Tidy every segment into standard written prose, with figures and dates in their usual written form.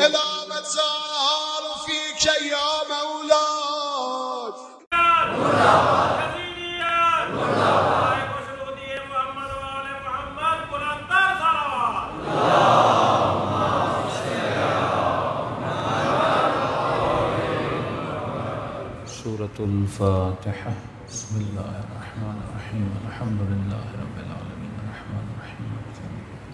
إذا ما تزار فيك يا مولاي سورة الفاتحة. بسم الله الرحمن الرحيم. الحمد لله رب العالمين الرحمن الرحيم مالك يوم الدين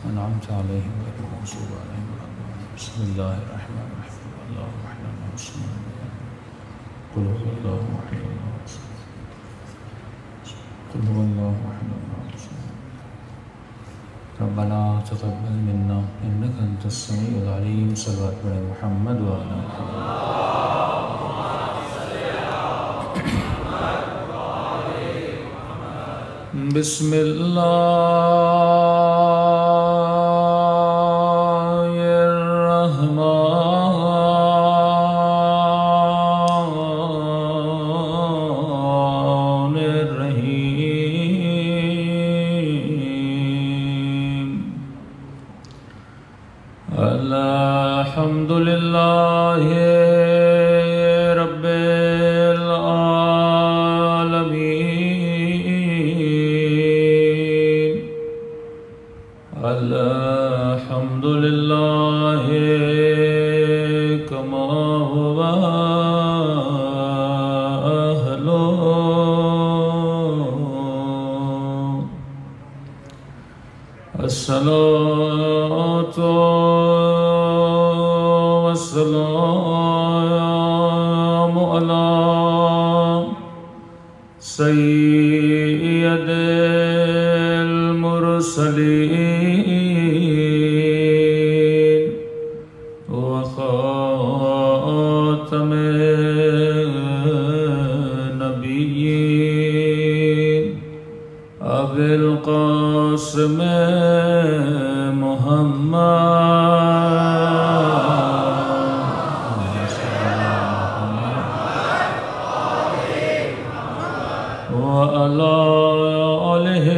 أنعمت عليهم غير المغضوب عليهم ولا الضالين. بسم الله الرحمن الرحيم. الله الرحمن الرحيم. قل هو الله أحد الله الصمد. قل هو الله أحد الله الصمد. ربنا تقبل منا إنك أنت السميع العليم. صلوات على محمد وعلى آله بسم الله الرحمن الرحيم. الحمد لله رب العالمين. الحمد لله كما هو أهله. الصلاة والسلام على سيد المرسلين وخاتم النبيين أبي القاسم وعلى آله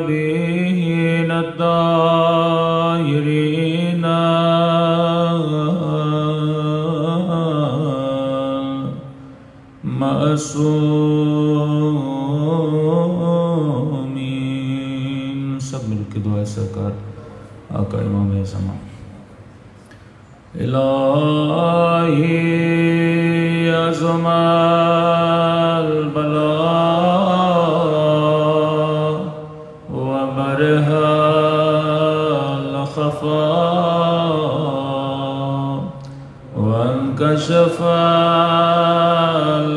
الطيبين الطاهرين معصومین. سب مل کے دعا سرکار آقا امام زمان. الہی عظم البلاء وبرہ الخفاء وانکشف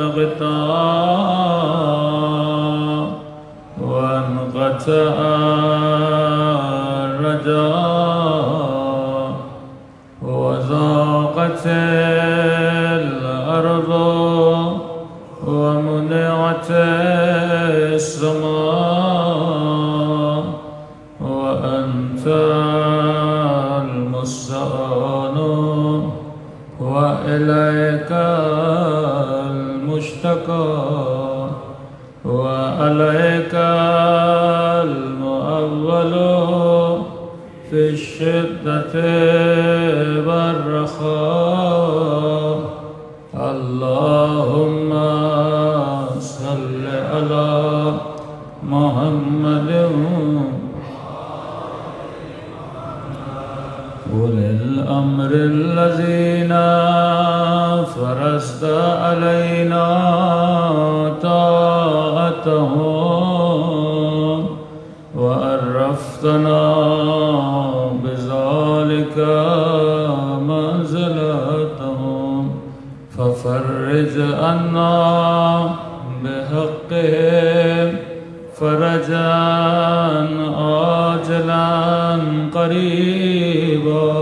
الغطاء وانقطع الرجاء وضاقت الأرض ومنعت السماء وأنت المستعان وإليك المشتكى وعليك المؤول في الشدة والرخاء. اللهم صل على محمد أولي الأمر الذين فرضت علينا طاعتهم وعرفتنا بذلك منزلتهم ففرج عنا بحقهم فرجا عاجلا قريبا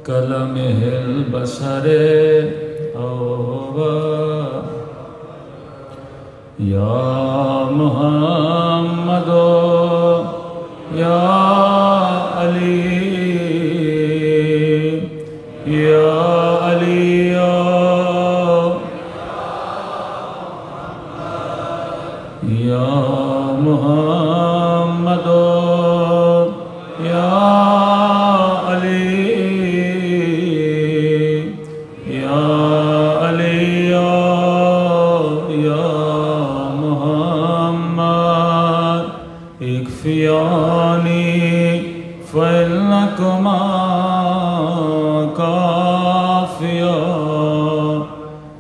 كلمه البصر أو يا محمد يا علي يا علي يا محمد اكفياني فإنكما كافيا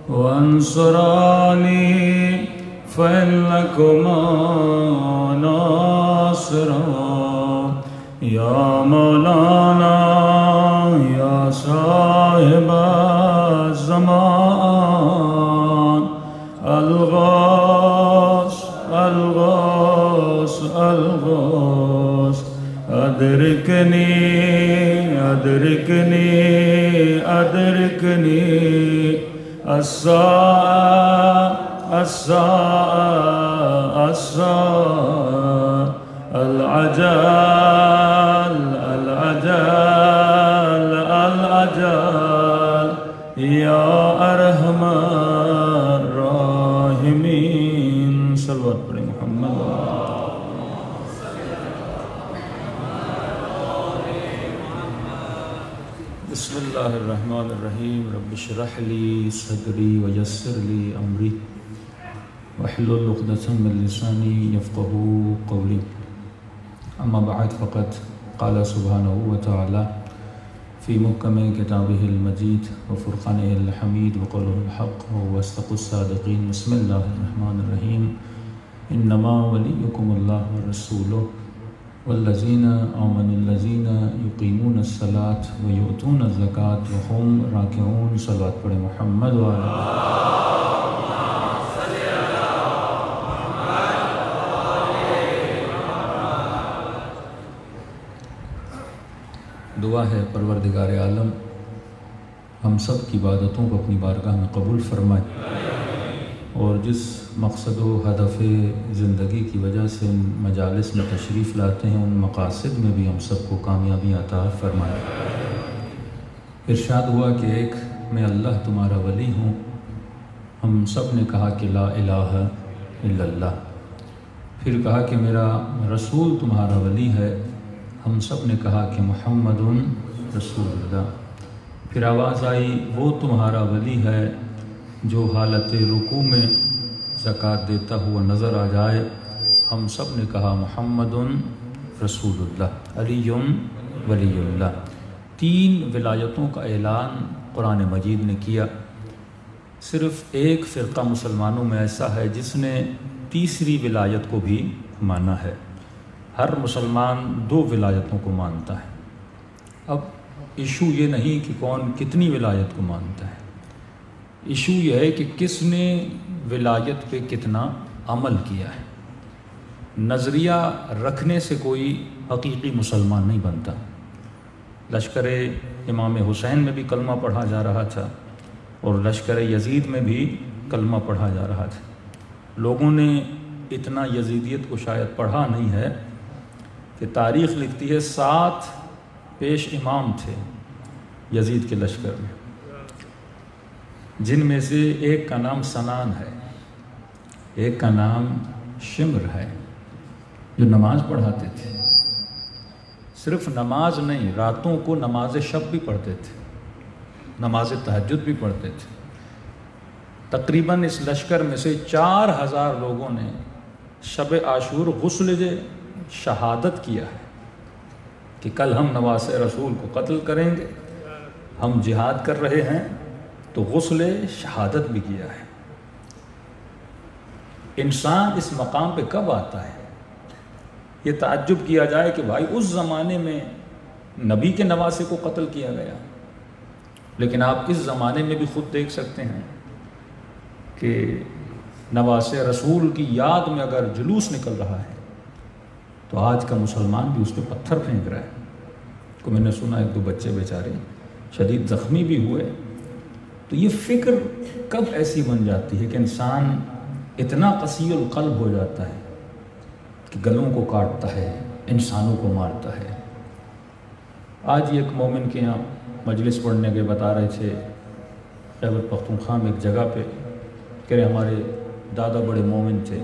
وانصراني فإنكما ناصرا يا مولانا يا صاحب الزمان الغوث الغوث الغوث أدركني أدركني أدركني الساعة الساعة الساعة العجل العجل العجل يا أرحم الراحمين صلوات پر محمد بسم اللہ الرحمن الرحیم رب اشرح لي صدری ويسر لي امری واحلل عقدۃ من لسانی یفقهوا قولی اما بعد فقد قال سبحانه وتعالى في محكم كتابه المجيد وفرقانه الحميد وقوله الحق وهو أصدق الصادقين بسم الله الرحمن الرحيم إنما وليكم الله ورسوله والذين آمنوا الذين يقيمون الصلاة ويؤتون الزكاة وهم راكعون صلوات پر محمد وعلى دعا ہے پروردگار عالم ہم سب کی عبادتوں کو اپنی بارگاہ میں قبول فرمائے اور جس مقصد و ہدف زندگی کی وجہ سے ان مجالس میں تشریف لاتے ہیں ان مقاصد میں بھی ہم سب کو کامیابی عطا فرمائے۔ ارشاد ہوا کہ ایک میں اللہ تمہارا ولی ہوں، ہم سب نے کہا کہ لا الہ الا اللہ۔ پھر کہا کہ میرا رسول تمہارا ولی ہے، ہم سب نے کہا کہ محمد رسول اللہ۔ پھر آواز آئی وہ تمہارا ولی ہے جو حالت رکوع میں زکوٰۃ دیتا ہوا نظر آ جائے، ہم سب نے کہا محمد رسول اللہ علی ولی اللہ۔ 3 ولایتوں کا اعلان قرآن مجید نے کیا۔ صرف ایک فرقہ مسلمانوں میں ایسا ہے جس نے تیسری ولایت کو بھی مانا ہے۔ ہر مسلمان 2 ولایتوں کو مانتا ہے۔ اب ایشو یہ نہیں کہ کون کتنی ولایت کو مانتا ہے، ایشو یہ ہے کہ کس نے ولایت پہ کتنا عمل کیا ہے۔ نظریہ رکھنے سے کوئی حقیقی مسلمان نہیں بنتا۔ لشکر امام حسین میں بھی کلمہ پڑھا جا رہا تھا اور لشکر یزید میں بھی کلمہ پڑھا جا رہا تھا۔ لوگوں نے اتنا یزیدیت کو شاید پڑھا نہیں ہے کہ تاریخ لکھتی ہے 7 پیش امام تھے یزید کے لشکر میں، جن میں سے ایک کا نام سنان ہے، ایک کا نام شمر ہے، جو نماز پڑھاتے تھے۔ صرف نماز نہیں، راتوں کو نماز شب بھی پڑھتے تھے، نماز تہجد بھی پڑھتے تھے۔ تقریباً اس لشکر میں سے 4000 لوگوں نے شب عاشور غسل شہادت کیا ہے کہ کل ہم نواس رسول کو قتل کریں گے، ہم جہاد کر رہے ہیں، تو غسل شہادت بھی کیا ہے۔ انسان اس مقام پہ کب آتا ہے؟ یہ تعجب کیا جائے کہ بھائی اس زمانے میں نبی کے نواسے کو قتل کیا گیا، لیکن آپ اس زمانے میں بھی خود دیکھ سکتے ہیں کہ نواس رسول کی یاد میں اگر جلوس نکل رہا ہے تو آج کا مسلمان بھی اس پہ پتھر پھینک رہا ہے۔ کو میں نے سنا 1-2 بچے بیچارے شدید زخمی بھی ہوئے۔ تو یہ فکر کب ایسی بن جاتی ہے کہ انسان اتنا قسی القلب ہو جاتا ہے کہ گلوں کو کاٹتا ہے، انسانوں کو مارتا ہے۔ آج ایک مومن کے یہاں مجلس پڑھنے کے بتا رہے تھے خیبر پختونخوا میں ایک جگہ پہ کہ ہمارے دادا بڑے مومن تھے،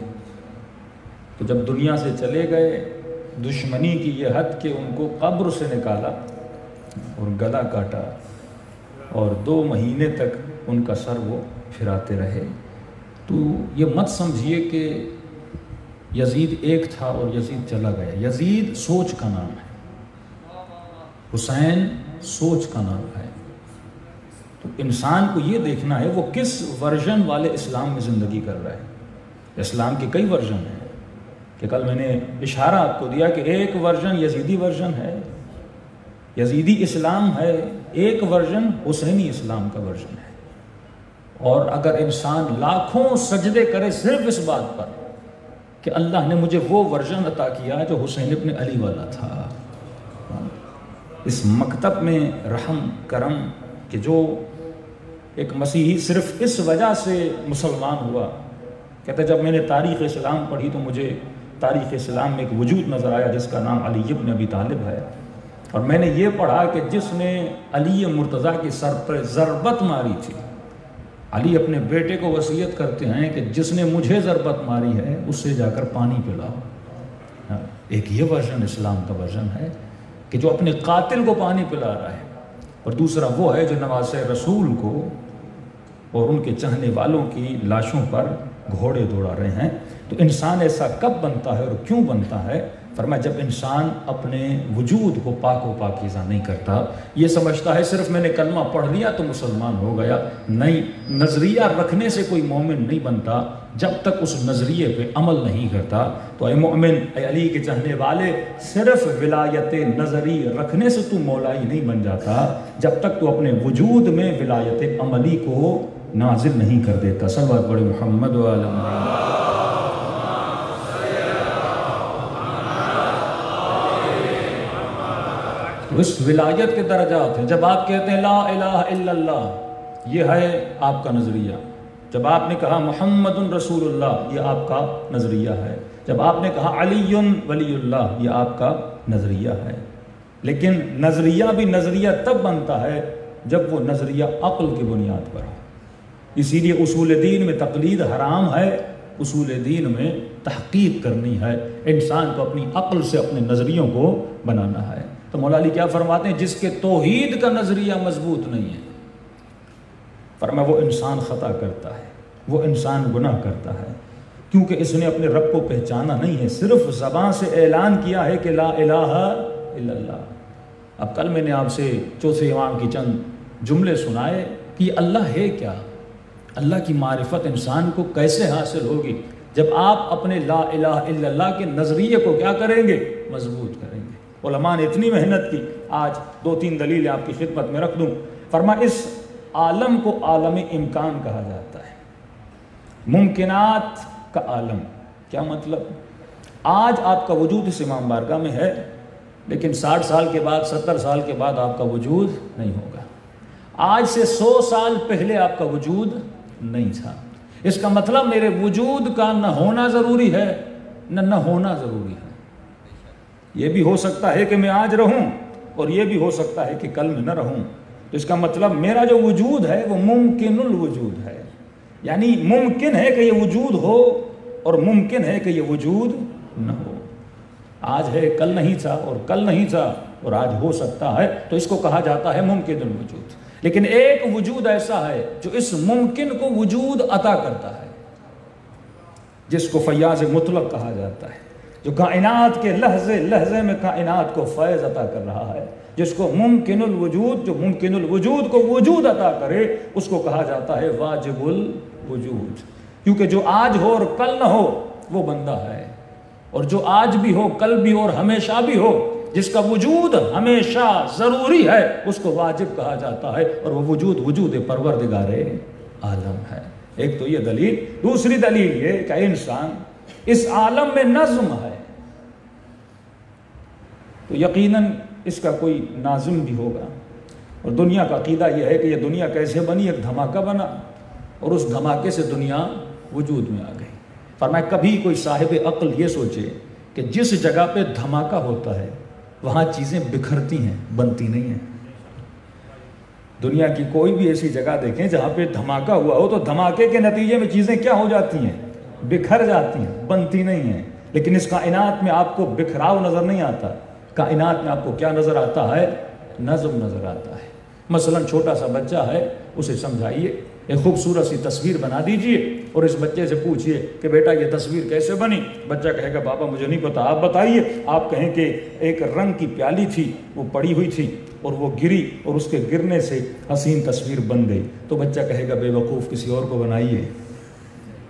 تو جب دنیا سے چلے گئے دشمنی کی یہ حد کہ ان کو قبر سے نکالا اور گلا کاٹا اور 2 مہینے تک ان کا سر وہ پھراتے رہے۔ تو یہ مت سمجھیے کہ یزید ایک تھا اور یزید چلا گیا۔ یزید سوچ کا نام ہے، حسین سوچ کا نام ہے۔ تو انسان کو یہ دیکھنا ہے وہ کس ورژن والے اسلام میں زندگی کر رہا ہے۔ اسلام کے کئی ورژن ہیں، کہ کل میں نے اشارہ آپ کو دیا کہ ایک ورژن یزیدی ورژن ہے، یزیدی اسلام ہے، ایک ورژن حسینی اسلام کا ورژن ہے۔ اور اگر انسان لاکھوں سجدے کرے صرف اس بات پر کہ اللہ نے مجھے وہ ورژن عطا کیا جو حسین ابن علی والا تھا، اس مکتب میں رحم کرم کہ جو ایک مسیحی صرف اس وجہ سے مسلمان ہوا، کہتے جب میں نے تاریخ اسلام پڑھی تو مجھے تاریخ اسلام میں ایک وجود نظر آیا جس کا نام علی ابن ابی طالب ہے، اور میں نے یہ پڑھا کہ جس نے علی مرتضیٰ کی سر پر ضربت ماری تھی، علی اپنے بیٹے کو وصیت کرتے ہیں کہ جس نے مجھے ضربت ماری ہے اس سے جا کر پانی پلاؤ۔ ایک یہ ورژن اسلام کا ورژن ہے کہ جو اپنے قاتل کو پانی پلا رہا ہے، اور دوسرا وہ ہے جو نواسے رسول کو اور ان کے چاہنے والوں کی لاشوں پر گھوڑے دوڑا رہے ہیں۔ تو انسان ایسا کب بنتا ہے اور کیوں بنتا ہے؟ فرمایا جب انسان اپنے وجود کو پاک و پاکیزہ نہیں کرتا، یہ سمجھتا ہے صرف میں نے کلمہ پڑھ لیا تو مسلمان ہو گیا، نہیں، نظریہ رکھنے سے کوئی مومن نہیں بنتا جب تک اس نظریے پہ عمل نہیں کرتا۔ تو اے مومن، اے علی کے چاہنے والے، صرف ولایت نظری رکھنے سے تو مولائی نہیں بن جاتا جب تک تو اپنے وجود میں ولایت عملی کو نازل نہیں کر دیتا۔ صلوات پڑھیں محمد و علی محمد۔ اس ولایت کے درجات ہیں۔ جب آپ کہتے ہیں لا الہ الا اللہ، یہ ہے آپ کا نظریہ۔ جب آپ نے کہا محمد رسول اللہ، یہ آپ کا نظریہ ہے۔ جب آپ نے کہا علی ولی اللہ، یہ آپ کا نظریہ ہے۔ لیکن نظریہ بھی نظریہ تب بنتا ہے جب وہ نظریہ عقل کی بنیاد پر ہو۔ اسی لیے اصول دین میں تقلید حرام ہے، اصول دین میں تحقیق کرنی ہے، انسان کو اپنی عقل سے اپنے نظریوں کو بنانا ہے۔ تو مولا علی کیا فرماتے ہیں؟ جس کے توحید کا نظریہ مضبوط نہیں ہے، فرمایا وہ انسان خطا کرتا ہے، وہ انسان گناہ کرتا ہے، کیونکہ اس نے اپنے رب کو پہچانا نہیں ہے، صرف زبان سے اعلان کیا ہے کہ لا الہ الا اللہ۔ اب کل میں نے آپ سے چوتھے امام کی چند جملے سنائے کہ یہ اللہ ہے کیا، اللہ کی معرفت انسان کو کیسے حاصل ہوگی؟ جب آپ اپنے لا الہ الا اللہ کے نظریے کو کیا کریں گے؟ مضبوط کریں گے۔ علماء نے اتنی محنت کی، آج 2-3 دلیلیں آپ کی خدمت میں رکھ دوں۔ فرمایا اس عالم کو عالم امکان کہا جاتا ہے، ممکنات کا عالم۔ کیا مطلب؟ آج آپ کا وجود اس امام بارگاہ میں ہے، لیکن 60 سال کے بعد، 70 سال کے بعد آپ کا وجود نہیں ہوگا۔ آج سے 100 سال پہلے آپ کا وجود نہیں تھا۔ اس کا مطلب میرے وجود کا نہ ہونا ضروری ہے، نہ ہونا ضروری ہے۔ یہ بھی ہو سکتا ہے کہ میں آج رہوں، اور یہ بھی ہو سکتا ہے کہ کل میں نہ رہوں۔ تو اس کا مطلب میرا جو وجود ہے وہ ممکن الوجود ہے، یعنی ممکن ہے کہ یہ وجود ہو اور ممکن ہے کہ یہ وجود نہ ہو۔ آج ہے، کل نہیں تھا، اور کل نہیں تھا اور آج ہو سکتا ہے، تو اس کو کہا جاتا ہے ممکن الوجود۔ لیکن ایک وجود ایسا ہے جو اس ممکن کو وجود عطا کرتا ہے، جس کو فیاض مطلق کہا جاتا ہے، جو کائنات کے لحظے لحظے میں کائنات کو فیض عطا کر رہا ہے، جس کو ممکن الوجود، جو ممکن الوجود کو وجود عطا کرے، اس کو کہا جاتا ہے واجب الوجود۔ کیونکہ جو آج ہو اور کل نہ ہو وہ بندہ ہے، اور جو آج بھی ہو، کل بھی ہو اور ہمیشہ بھی ہو، جس کا وجود ہمیشہ ضروری ہے، اس کو واجب کہا جاتا ہے، اور وہ وجود وجود پروردگار عالم ہے۔ ایک تو یہ دلیل۔ دوسری دلیل یہ کہ انسان اس عالم میں نظم ہے، تو یقیناً اس کا کوئی ناظم بھی ہوگا۔ اور دنیا کا عقیدہ یہ ہے کہ یہ دنیا کیسے بنی؟ ایک دھماکہ بنا، اور اس دھماکے سے دنیا وجود میں آ گئی۔ فرمایا کبھی کوئی صاحب عقل یہ سوچے کہ جس جگہ پہ دھماکہ ہوتا ہے وہاں چیزیں بکھرتی ہیں، بنتی نہیں ہیں۔ دنیا کی کوئی بھی ایسی جگہ دیکھیں جہاں پہ دھماکہ ہوا ہو، تو دھماکے کے نتیجے میں چیزیں کیا ہو جاتی ہیں؟ بکھر جاتی ہیں، بنتی نہیں ہیں۔ لیکن اس کائنات میں آپ کو بکھراؤ نظر نہیں آتا، کائنات میں آپ کو کیا نظر آتا ہے؟ نظم نظر آتا ہے۔ مثلا چھوٹا سا بچہ ہے، اسے سمجھائیے ایک خوبصورت سی تصویر بنا دیجئے اور اس بچے سے پوچھئے کہ بیٹا یہ تصویر کیسے بنی؟ بچہ کہے گا بابا مجھے نہیں پتا، آپ بتائیے۔ آپ کہیں کہ ایک رنگ کی پیالی تھی، وہ پڑی ہوئی تھی اور وہ گری اور اس کے گرنے سے حسین تصویر بن گئی، تو بچہ کہے گا بے وقوف کسی اور کو بنائیے،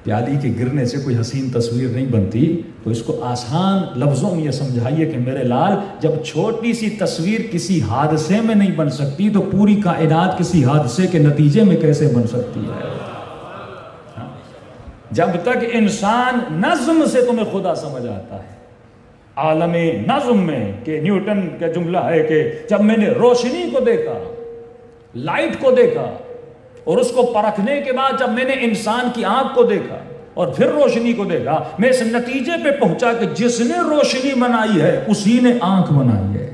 پیالی کے گرنے سے کوئی حسین تصویر نہیں بنتی۔ تو اس کو آسان لفظوں میں یہ سمجھائیے کہ میرے لال، جب چھوٹی سی تصویر کسی حادثے میں نہیں بن سکتی تو پوری کائنات کسی حادثے کے نتیجے میں کیسے بن سکتی ہے؟ جب تک انسان نظم سے تمہیں خدا سمجھ آتا ہے، عالم نظم میں، کہ نیوٹن کا جملہ ہے کہ جب میں نے روشنی کو دیکھا، لائٹ کو دیکھا، اور اس کو پرکھنے کے بعد جب میں نے انسان کی آنکھ کو دیکھا اور پھر روشنی کو دیکھا، میں اس نتیجے پہ پہنچا کہ جس نے روشنی بنائی ہے اسی نے آنکھ بنائی ہے،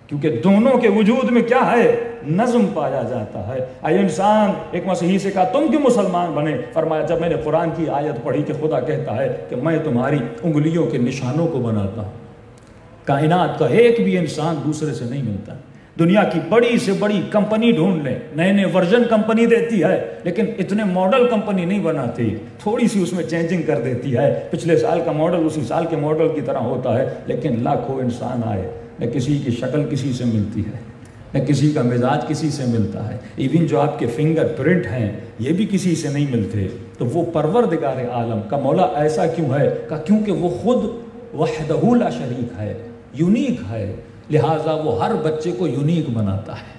کیونکہ دونوں کے وجود میں کیا ہے؟ نظم پایا جاتا ہے۔ اے انسان، ایک مسیحی سے کہا تم کیوں مسلمان بنے؟ فرمایا جب میں نے قرآن کی آیت پڑھی کہ خدا کہتا ہے کہ میں تمہاری انگلیوں کے نشانوں کو بناتا ہوں۔ کائنات کا ایک بھی انسان دوسرے سے نہیں ملتا۔ دنیا کی بڑی سے بڑی کمپنی ڈھونڈ لیں، نئے نئے ورژن کمپنی دیتی ہے لیکن اتنے ماڈل کمپنی نہیں بناتی، تھوڑی سی اس میں چینجنگ کر دیتی ہے، پچھلے سال کا ماڈل اسی سال کے ماڈل کی طرح ہوتا ہے، لیکن لاکھوں انسان آئے، نہ کسی کی شکل کسی سے ملتی ہے، نہ کسی کا مزاج کسی سے ملتا ہے، ایون جو آپ کے فنگر پرنٹ ہیں یہ بھی کسی سے نہیں ملتے۔ تو وہ پروردگار عالم کا مولا ایسا کیوں ہے؟ کہ کیونکہ وہ خود وحدہ لا شریک ہے، یونیک ہے، لہٰذا وہ ہر بچے کو یونیک بناتا ہے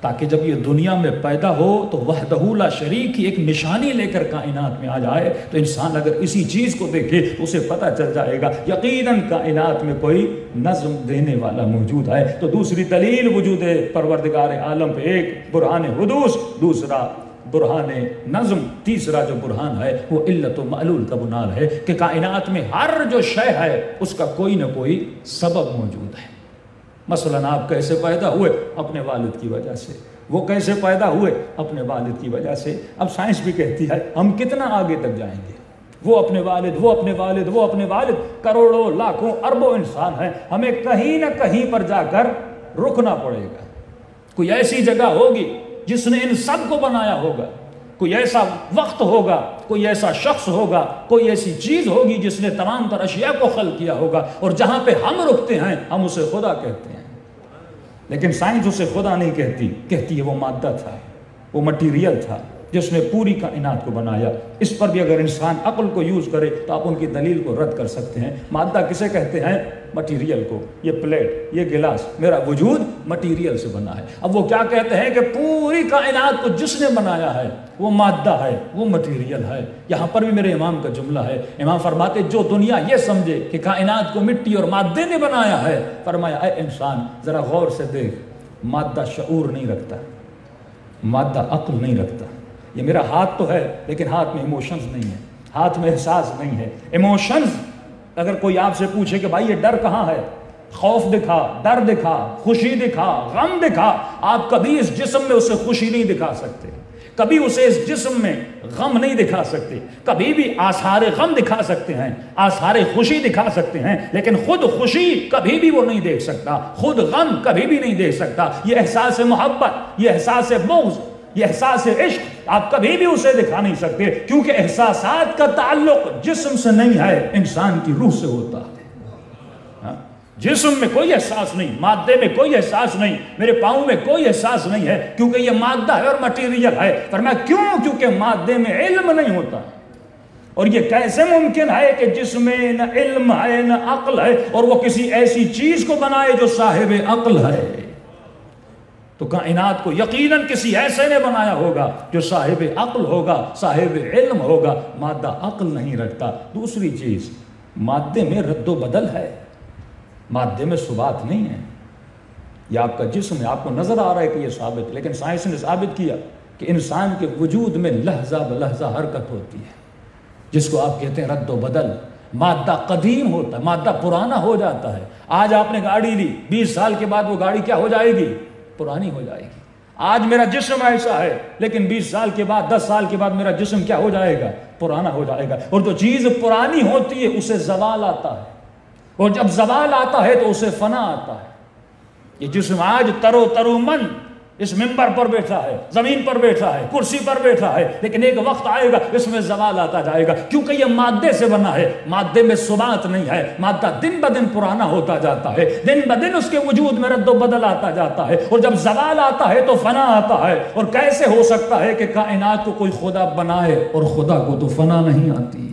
تاکہ جب یہ دنیا میں پیدا ہو تو وحدہ لا شریک کی ایک نشانی لے کر کائنات میں آ جائے۔ تو انسان اگر اسی چیز کو دیکھے تو اسے پتہ چل جائے گا یقیناً کائنات میں کوئی نظم دینے والا موجود ہے۔ تو دوسری دلیل وجود پروردگار عالم پہ، ایک برہان حدوث، دوسرا برہان نظم، تیسرا جو برہان ہے وہ علت و معلول کا بنیاد ہے کہ کائنات میں ہر جو شے ہے اس کا کوئی نہ کوئی سبب موجود ہے۔ مثلا آپ کیسے پیدا ہوئے؟ اپنے والد کی وجہ سے۔ وہ کیسے پیدا ہوئے؟ اپنے والد کی وجہ سے۔ اب سائنس بھی کہتی ہے ہم کتنا آگے تک جائیں گے، وہ اپنے والد، وہ اپنے والد، وہ اپنے والد، کروڑوں لاکھوں اربوں انسان ہیں، ہمیں کہیں نہ کہیں پر جا کر رکنا پڑے گا۔ کوئی ایسی جگہ ہوگی جس نے ان سب کو بنایا ہوگا، کوئی ایسا وقت ہوگا، کوئی ایسا شخص ہوگا، کوئی ایسی چیز ہوگی جس نے تمام تر اشیاء کو خلق کیا ہوگا، اور جہاں پہ ہم رکتے ہیں ہم اسے خدا کہتے ہیں۔ لیکن سائنس اسے خدا نہیں کہتی، کہتی ہے وہ مادہ تھا، وہ مٹیریل تھا جس نے پوری کائنات کو بنایا۔ اس پر بھی اگر انسان عقل کو یوز کرے تو آپ ان کی دلیل کو رد کر سکتے ہیں۔ مادہ کسے کہتے ہیں؟ مٹیریل کو۔ یہ پلیٹ، یہ گلاس، میرا وجود مٹیریل سے بنا ہے۔ اب وہ کیا کہتے ہیں کہ پوری کائنات کو جس نے بنایا ہے وہ مادہ ہے، وہ مٹیریل ہے۔ یہاں پر بھی میرے امام کا جملہ ہے، امام فرماتے جو دنیا یہ سمجھے کہ کائنات کو مٹی اور مادے نے بنایا ہے، فرمایا اے انسان ذرا غور سے دیکھ، مادہ شعور نہیں رکھتا، مادہ عقل نہیں رکھتا۔ یہ میرا ہاتھ تو ہے لیکن ہاتھ میں ایموشنز نہیں ہے، ہاتھ میں احساس نہیں ہے۔ ایموشنز اگر کوئی آپ سے پوچھے کہ بھائی یہ ڈر کہاں ہے، خوف دکھا، ڈر دکھا، خوشی دکھا، غم دکھا، آپ کبھی اس جسم میں اسے خوشی نہیں دکھا سکتے، کبھی اسے اس جسم میں غم نہیں دکھا سکتے۔ کبھی بھی آثار غم دکھا سکتے ہیں، آثار خوشی دکھا سکتے ہیں، لیکن خود خوشی کبھی بھی وہ نہیں دیکھ سکتا، خود غم کبھی بھی نہیں دیکھ سکتا۔ یہ احساس محبت، یہ احساس بغض، یہ احساس عشق آپ کبھی بھی اسے دکھا نہیں سکتے، کیونکہ احساسات کا تعلق جسم سے نہیں ہے، انسان کی روح سے ہوتا ہے۔ جسم میں کوئی احساس نہیں، مادے میں کوئی احساس نہیں، میرے پاؤں میں کوئی احساس نہیں ہے، کیونکہ یہ مادہ ہے اور مٹیریل ہے۔ فرمایا کیوں؟ کیونکہ مادے میں علم نہیں ہوتا۔ اور یہ کیسے ممکن ہے کہ جس میں نہ علم ہے نہ عقل ہے اور وہ کسی ایسی چیز کو بنائے جو صاحب عقل ہے؟ تو کائنات کو یقیناً کسی ایسے نے بنایا ہوگا جو صاحب عقل ہوگا، صاحب علم ہوگا۔ مادہ عقل نہیں رکھتا۔ دوسری چیز، مادے میں رد و بدل ہے، مادے میں ثبات نہیں ہے۔ یہ آپ کا جسم ہے، آپ کو نظر آ رہا ہے کہ یہ ثابت، لیکن سائنس نے ثابت کیا کہ انسان کے وجود میں لحظہ بلحظہ حرکت ہوتی ہے، جس کو آپ کہتے ہیں رد و بدل۔ مادہ قدیم ہوتا ہے، مادہ پرانا ہو جاتا ہے۔ آج آپ نے گاڑی لی، 20 سال کے بعد وہ گاڑی کیا ہو جائے گی؟ پرانی ہو جائے گی۔ آج میرا جسم ایسا ہے لیکن 20 سال کے بعد، 10 سال کے بعد میرا جسم کیا ہو جائے گا؟ پرانا ہو جائے گا۔ اور جو چیز پرانی ہوتی ہے اسے زوال آتا ہے، اور جب زوال آتا ہے تو اسے فنا آتا ہے۔ یہ جسم آج تر و ترومن اس منبر پر بیٹھا ہے، زمین پر بیٹھا ہے، کرسی پر بیٹھا ہے، لیکن ایک وقت آئے گا اس میں زوال آتا جائے گا، کیونکہ یہ مادے سے بنا ہے، مادے میں ثبات نہیں ہے، مادہ دن بدن پرانا ہوتا جاتا ہے، دن بدن اس کے وجود میں رد و بدل آتا جاتا ہے، اور جب زوال آتا ہے تو فنا آتا ہے۔ اور کیسے ہو سکتا ہے کہ کائنات کو کوئی خدا بنائے اور خدا کو تو فنا نہیں آتی،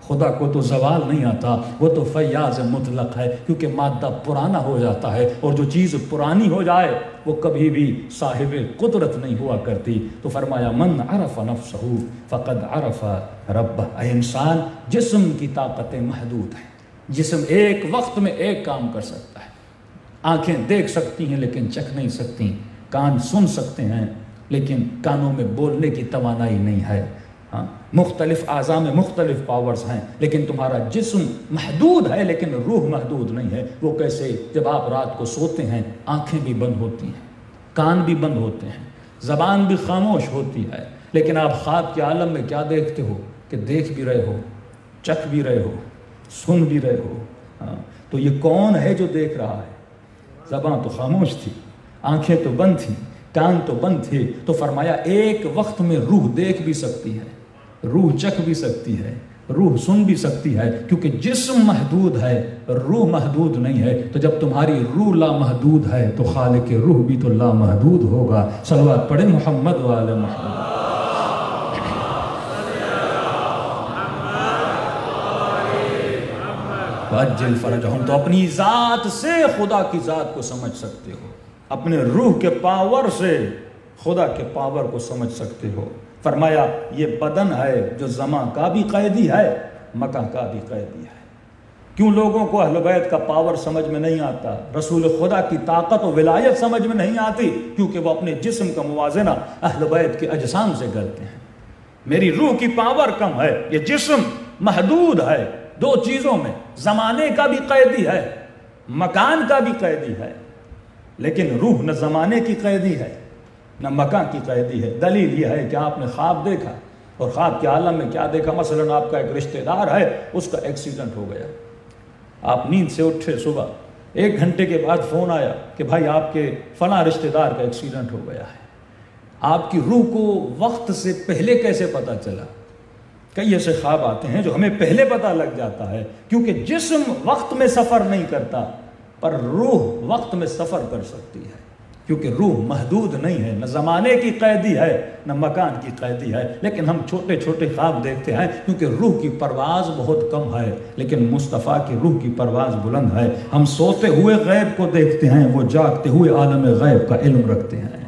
خدا کو تو زوال نہیں آتا، وہ تو فیاض مطلق ہے، کیونکہ مادہ پرانا ہو جاتا ہے، اور جو چیز پرانی ہو جائے وہ کبھی بھی صاحب قدرت نہیں ہوا کرتی۔ تو فرمایا من عرف نفسہ فقد عرف ربہ۔ اے انسان، جسم کی طاقتیں محدود ہیں، جسم ایک وقت میں ایک کام کر سکتا ہے، آنکھیں دیکھ سکتی ہیں لیکن چکھ نہیں سکتی، کان سن سکتے ہیں لیکن کانوں میں بولنے کی توانائی نہیں ہے، مختلف اعضاء میں مختلف پاورز ہیں، لیکن تمہارا جسم محدود ہے لیکن روح محدود نہیں ہے۔ وہ کیسے؟ جب آپ رات کو سوتے ہیں آنکھیں بھی بند ہوتی ہیں، کان بھی بند ہوتے ہیں، زبان بھی خاموش ہوتی ہے، لیکن آپ خواب کے عالم میں کیا دیکھتے ہو کہ دیکھ بھی رہے ہو، چکھ بھی رہے ہو، سن بھی رہے ہو۔ تو یہ کون ہے جو دیکھ رہا ہے؟ زبان تو خاموش تھی، آنکھیں تو بند تھیں، کان تو بند تھے۔ تو فرمایا ایک وقت میں روح دیکھ بھی سکتی ہے، روح چکھ بھی سکتی ہے، روح سن بھی سکتی ہے، کیونکہ جسم محدود ہے، روح محدود نہیں ہے۔ تو جب تمہاری روح لامحدود ہے تو خالق روح بھی تو لامحدود ہوگا۔ صلوات پڑھیں محمد وآل محمد۔ وَأَجِّلْ فَرَجَهُمْ۔ تو اپنی ذات سے خدا کی ذات کو سمجھ سکتے ہو، اپنے روح کے پاور سے خدا کے پاور کو سمجھ سکتے ہو۔ فرمایا یہ بدن ہے جو زمان کا بھی قیدی ہے، مکان کا بھی قیدی ہے۔ کیوں لوگوں کو اہل بیت کا پاور سمجھ میں نہیں آتا، رسول خدا کی طاقت و ولایت سمجھ میں نہیں آتی؟ کیونکہ وہ اپنے جسم کا موازنہ اہل بیت کے اجسام سے کرتے ہیں۔ میری روح کی پاور کم ہے، یہ جسم محدود ہے دو چیزوں میں، زمانے کا بھی قیدی ہے، مکان کا بھی قیدی ہے، لیکن روح نہ زمانے کی قیدی ہے نہ مکان کی قیدی ہے۔ دلیل یہ ہے کہ آپ نے خواب دیکھا، اور خواب کے عالم میں کیا دیکھا؟ مثلا آپ کا ایک رشتہ دار ہے، اس کا ایکسیڈنٹ ہو گیا، آپ نیند سے اٹھے صبح، 1 گھنٹے کے بعد فون آیا کہ بھائی آپ کے فلاں رشتہ دار کا ایکسیڈنٹ ہو گیا ہے۔ آپ کی روح کو وقت سے پہلے کیسے پتہ چلا؟ کئی ایسے خواب آتے ہیں جو ہمیں پہلے پتہ لگ جاتا ہے، کیونکہ جسم وقت میں سفر نہیں کرتا، پر روح وقت میں سفر کر سکتی ہے، کیونکہ روح محدود نہیں ہے، نہ زمانے کی قیدی ہے نہ مکان کی قیدی ہے۔ لیکن ہم چھوٹے چھوٹے خواب دیکھتے ہیں کیونکہ روح کی پرواز بہت کم ہے، لیکن مصطفیٰ کی روح کی پرواز بلند ہے۔ ہم سوتے ہوئے غیب کو دیکھتے ہیں، وہ جاگتے ہوئے عالم غیب کا علم رکھتے ہیں،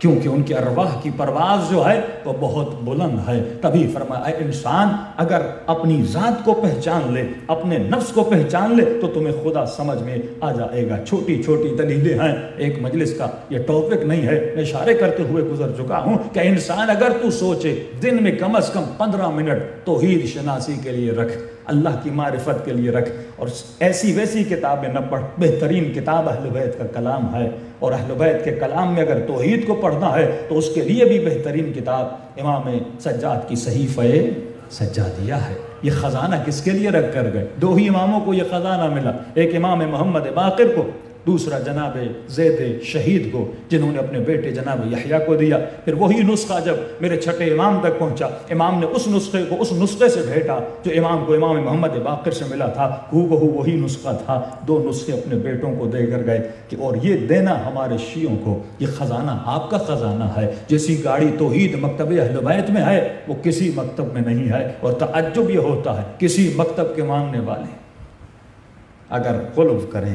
کیونکہ ان کی ارواح کی پرواز جو ہے وہ بہت بلند ہے۔ تبھی فرمایا اے انسان، اگر اپنی ذات کو پہچان لے، اپنے نفس کو پہچان لے تو تمہیں خدا سمجھ میں آ جائے گا۔ چھوٹی چھوٹی دلیلیں ہیں، ایک مجلس کا یہ ٹاپک نہیں ہے، میں اشارے کرتے ہوئے گزر چکا ہوں کہ انسان اگر تو سوچے دن میں کم از کم 15 منٹ توحید شناسی کے لیے رکھ، اللہ کی معرفت کے لیے رکھ، اور ایسی ویسی کتابیں نہ پڑھ۔ بہترین کتاب اہل بیت کا کلام ہے، اور اہل بیت کے کلام میں اگر توحید کو پڑھنا ہے تو اس کے لیے بھی بہترین کتاب امام سجاد کی صحیفہ سجادیہ ہے۔ یہ خزانہ کس کے لیے رکھ کر گئے؟ 2 ہی اماموں کو یہ خزانہ ملا، ایک امام محمد باقر کو، دوسرا جناب زید شہید کو، جنہوں نے اپنے بیٹے جناب یحییٰ کو دیا۔ پھر وہی نسخہ جب میرے چھٹے امام تک پہنچا، امام نے اس نسخے کو اس نسخے سے بھیٹا جو امام کو امام محمد باقر سے ملا تھا، ہو بہو وہی نسخہ تھا۔ 2 نسخے اپنے بیٹوں کو دے کر گئے کہ اور یہ دینا ہمارے شیعوں کو، یہ خزانہ آپ کا خزانہ ہے۔ جیسی گاڑی توحید مکتب اہل بیت میں ہے وہ کسی مکتب میں نہیں ہے، اور تعجب یہ ہوتا ہے کسی مکتب کے ماننے والے اگر غلو کریں،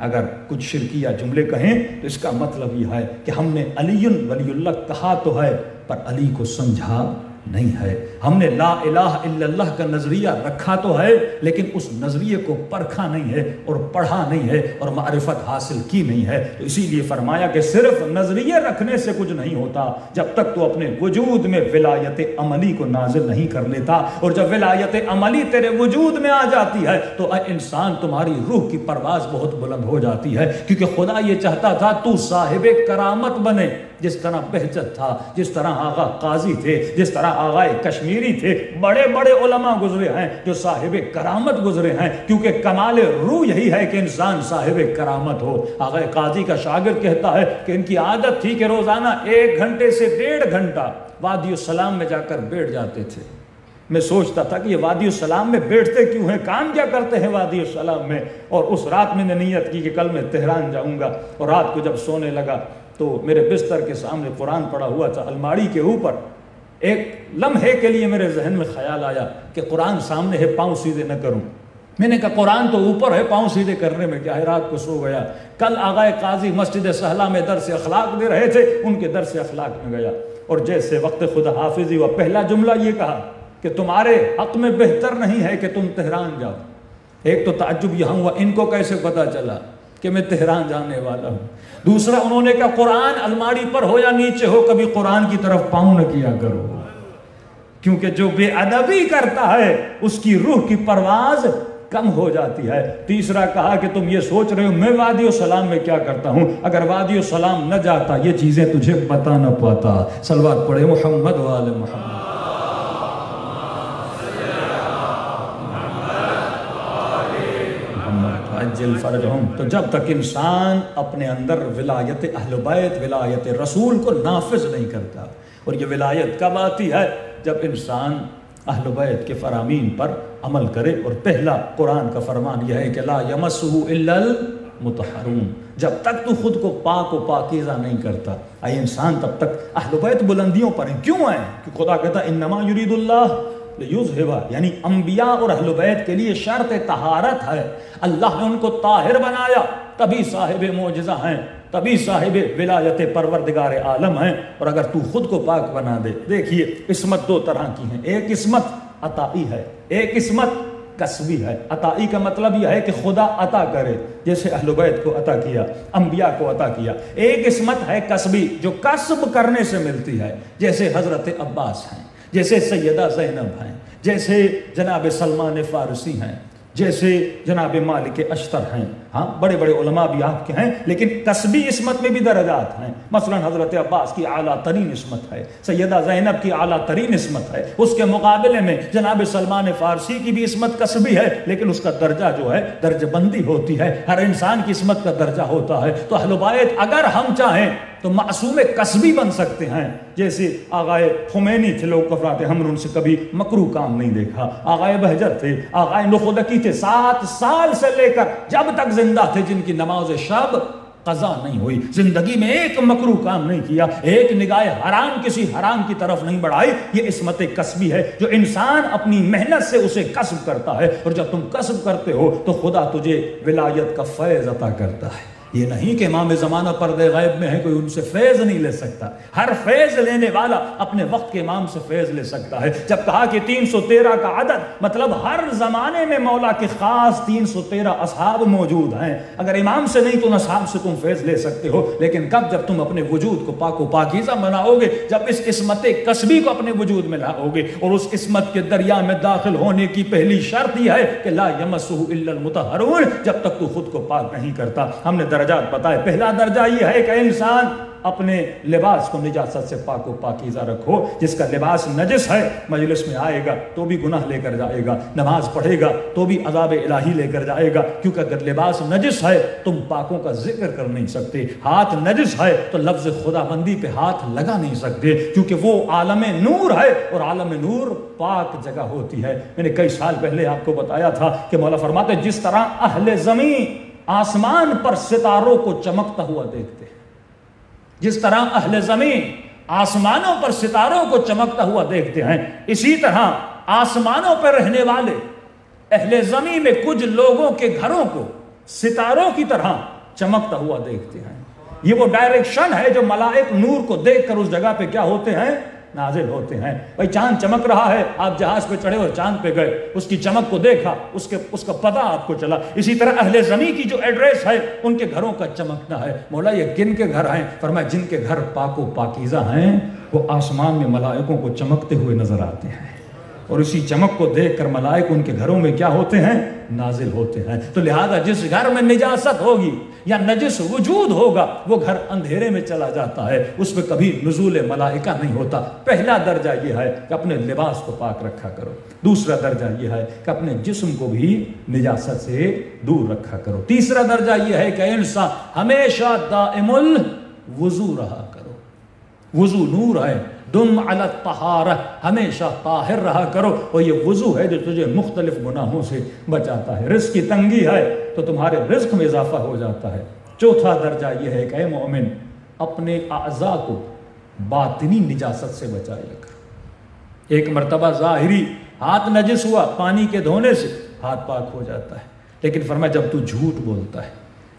اگر کچھ شرکیہ جملے کہیں تو اس کا مطلب یہ ہے کہ ہم نے علی ولی اللہ کہا تو ہے پر علی کو سمجھا نہیں ہے، ہم نے لا الہ الا اللہ کا نظریہ رکھا تو ہے لیکن اس نظریے کو پرکھا نہیں ہے اور پڑھا نہیں ہے اور معرفت حاصل کی نہیں ہے۔ تو اسی لیے فرمایا کہ صرف نظریے رکھنے سے کچھ نہیں ہوتا جب تک تو اپنے وجود میں ولایت عملی کو نازل نہیں کر لیتا، اور جب ولایت عملی تیرے وجود میں آ جاتی ہے تو اے انسان تمہاری روح کی پرواز بہت بلند ہو جاتی ہے، کیونکہ خدا یہ چاہتا تھا تو صاحب کرامت بنے، جس طرح بہجت تھا، جس طرح آغا قاضی تھے، جس طرح آغا کشمیری تھے، بڑے بڑے علماء گزرے ہیں جو صاحب کرامت گزرے ہیں، کیونکہ کمال روح یہی ہے کہ انسان صاحب کرامت ہو۔ آغا قاضی کا شاگرد کہتا ہے کہ ان کی عادت تھی کہ روزانہ 1 گھنٹے سے 1.5 گھنٹہ وادی السلام میں جا کر بیٹھ جاتے تھے۔ میں سوچتا تھا کہ یہ وادی السلام میں بیٹھتے کیوں ہیں، کام کیا کرتے ہیں وادی السلام میں؟ اور اس رات میں نے نیت کی کہ کل میں تہران جاؤں گا، اور رات کو جب سونے لگا تو میرے بستر کے سامنے قرآن پڑا ہوا تھا، الماڑی کے اوپر۔ ایک لمحے کے لیے میرے ذہن میں خیال آیا کہ قرآن سامنے ہے، پاؤں سیدھے نہ کروں۔ میں نے کہا قرآن تو اوپر ہے، پاؤں سیدھے کرنے میں کیا ہے، رات کو سو گیا۔ کل آغا قاضی مسجد سہلا میں درس اخلاق دے رہے تھے، ان کے درس اخلاق میں گیا، اور جیسے وقت خدا حافظی ہوا، پہلا جملہ یہ کہا کہ تمہارے حق میں بہتر نہیں ہے کہ تم تہران جاؤ۔ ایک تو تعجب یہاں ہوا، ان کو کیسے پتا چلا کہ میں تہران جانے والا ہوں؟ دوسرا انہوں نے کہا قرآن الماڑی پر ہو یا نیچے ہو، کبھی قرآن کی طرف پاؤں نہ کیا کرو، کیونکہ جو بے ادبی کرتا ہے اس کی روح کی پرواز کم ہو جاتی ہے۔ تیسرا کہا کہ تم یہ سوچ رہے ہو میں وادی السلام میں کیا کرتا ہوں، اگر وادی السلام نہ جاتا یہ چیزیں تجھے بتا نہ پاتا۔ صلوات پڑھے محمد وآل محمد۔ عجل فرجہم۔ تو جب تک انسان اپنے اندر ولایت اہل بیت، ولایت رسول کو نافذ نہیں کرتا، اور یہ ولایت کب آتی ہے؟ جب انسان اہل بیت کے فرامین پر عمل کرے، اور پہلا قرآن کا فرمان یہ ہے کہ لا یمسہ الا المطہرون۔ جب تک تو خود کو پاک و پاکیزہ نہیں کرتا، اے انسان تب تک اہل بیت بلندیوں پر ہیں۔ کیوں ہیں؟ کہ خدا کہتا ہے انما یرید اللہ لیذھب، یعنی انبیاء اور اہل بیت کے لیے شرط طہارت ہے، اللہ نے ان کو طاہر بنایا، تبھی صاحب معجزہ ہیں، تبھی صاحب ولایت پروردگار عالم ہیں۔ اور اگر تو خود کو پاک بنا دے، دیکھیے عصمت 2 طرح کی ہیں، ایک عصمت عطائی ہے، ایک عصمت کسبی ہے۔ عطائی کا مطلب یہ ہے کہ خدا عطا کرے، جیسے اہل بیت کو عطا کیا، انبیاء کو عطا کیا۔ ایک عصمت ہے کسبی، جو کسب کرنے سے ملتی ہے، جیسے حضرت عباس ہیں، جیسے سیدہ زینب ہیں، جیسے جناب سلمان فارسی ہیں، جیسے جناب مالک اشتر ہیں۔ ہاں بڑے بڑے علماء بھی آپ کے ہیں، لیکن کسبی عصمت میں بھی درجات ہیں۔ مثلا حضرت عباس کی اعلیٰ ترین عصمت ہے، سیدہ زینب کی اعلیٰ ترین عصمت ہے، اس کے مقابلے میں جناب سلمان فارسی کی بھی عصمت کسبی ہے، لیکن اس کا درجہ جو ہے درجہ بندی ہوتی ہے، ہر انسان کی عصمت کا درجہ ہوتا ہے۔ تو اہل بیت اگر ہم چاہیں تو معصوم کسبی بن سکتے ہیں، جیسے آغائے خمینی تھے، لوگ کفراتے ہم نے ان سے کبھی مکروہ کام نہیں دیکھا۔ آغائے بہجت تھے، آغائے نخودکی تھے، 7 سال سے لے کر جب تک زندہ تھے جن کی نماز شب قضا نہیں ہوئی، زندگی میں ایک مکروہ کام نہیں کیا، ایک نگاہ حرام کسی حرام کی طرف نہیں بڑھائی۔ یہ عصمت کسبی ہے جو انسان اپنی محنت سے اسے کسب کرتا ہے، اور جب تم کسب کرتے ہو تو خدا تجھے ولایت کا فیض عطا کرتا ہے۔ یہ نہیں کہ امام زمانہ پردے غیب میں ہے، کوئی ان سے فیض نہیں لے سکتا، ہر فیض لینے والا اپنے وقت کے امام سے فیض لے سکتا ہے۔ جب کہا کہ 313 کا عدد، مطلب ہر زمانے میں مولا کے خاص 313 اصحاب موجود ہیں، اگر امام سے نہیں تو ان اصحاب سے تم فیض لے سکتے ہو۔ لیکن کب؟ جب تم اپنے وجود کو پاک و پاکیزہ بناؤ گے، جب اس عصمت کسبی کو اپنے وجود میں لاؤ گے، اور اس عصمت کے دریا میں داخل ہونے کی پہلی شرط یہ ہے کہ لا یمسہ الا المطہرون، جب تک تو خود کو پاک نہیں کرتا۔ ہم نے درجات بتائے، پہلا درجہ یہ ہے کہ انسان اپنے لباس کو نجاست سے پاک و پاکیزہ رکھو۔ جس کا لباس نجس ہے مجلس میں آئے گا تو بھی گناہ لے کر جائے گا، نماز پڑھے گا تو بھی عذاب الہی لے کر جائے گا، کیونکہ اگر لباس نجس ہے تم پاکوں کا ذکر کر نہیں سکتے، ہاتھ نجس ہے تو لفظ خدا بندی پہ ہاتھ لگا نہیں سکتے، کیونکہ وہ عالم نور ہے، اور عالم نور پاک جگہ ہوتی ہے۔ میں نے کئی سال پہلے آپ کو بتایا تھا کہ مولا فرماتے جس طرح اہل زمین آسمان پر ستاروں کو چمکتا ہوا دیکھتے ہیں، جس طرح اہل زمین آسمانوں پر ستاروں کو چمکتا ہوا دیکھتے ہیں، اسی طرح آسمانوں پر رہنے والے اہل زمین میں کچھ لوگوں کے گھروں کو ستاروں کی طرح چمکتا ہوا دیکھتے ہیں۔ یہ وہ ڈائریکشن ہے جو ملائک نور کو دیکھ کر اس جگہ پہ کیا ہوتے ہیں؟ نازل ہوتے ہیں۔ بھائی چاند چمک رہا ہے، آپ جہاز پہ چڑھے اور چاند پہ گئے، اس کی چمک کو دیکھا، اس کا پتہ آپ کو چلا۔ اسی طرح اہل زمین کی جو ایڈریس ہے ان کے گھروں کا چمکنا ہے۔ مولا یہ کن کے گھر ہیں؟ فرمایا جن کے گھر پاک و پاکیزہ ہیں وہ آسمان میں ملائکوں کو چمکتے ہوئے نظر آتے ہیں۔ اور اسی چمک کو دیکھ کر ملائک ان کے گھروں میں کیا ہوتے ہیں؟ نازل ہوتے ہیں۔ تو لہذا جس گھر میں نجاست ہوگی یا نجس وجود ہوگا وہ گھر اندھیرے میں چلا جاتا ہے، اس میں کبھی نزول ملائکہ نہیں ہوتا۔ پہلا درجہ یہ ہے کہ اپنے لباس کو پاک رکھا کرو، دوسرا درجہ یہ ہے کہ اپنے جسم کو بھی نجاست سے دور رکھا کرو، تیسرا درجہ یہ ہے کہ انسان ہمیشہ دائم الوضو رہا کرو۔ وضو نور ہے، دم علی الطہارہ، ہمیشہ طاہر رہا کرو، اور یہ وضو ہے جو تجھے مختلف گناہوں سے بچاتا ہے۔ رزق کی تنگی ہے تو تمہارے رزق میں اضافہ ہو جاتا ہے۔ چوتھا درجہ یہ ہے کہ اے مومن اپنے اعضاء کو باطنی نجاست سے بچایا کرو۔ ایک مرتبہ ظاہری ہاتھ نجس ہوا، پانی کے دھونے سے ہاتھ پاک ہو جاتا ہے، لیکن فرمایا جب تو جھوٹ بولتا ہے،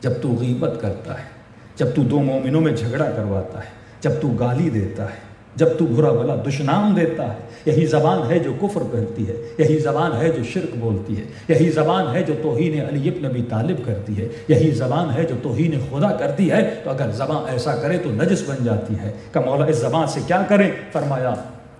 جب تو غیبت کرتا ہے، جب تو دو مومنوں میں جھگڑا کرواتا ہے، جب تو گالی دیتا ہے، جب تو برا بھلا دشنام دیتا ہے، یہی زبان ہے جو کفر کرتی ہے، یہی زبان ہے جو شرک بولتی ہے، یہی زبان ہے جو توہین علی ابن ابی طالب کرتی ہے، یہی زبان ہے جو توہین خدا کرتی ہے، تو اگر زبان ایسا کرے تو نجس بن جاتی ہے۔ کہ مولا اس زبان سے کیا کریں؟ فرمایا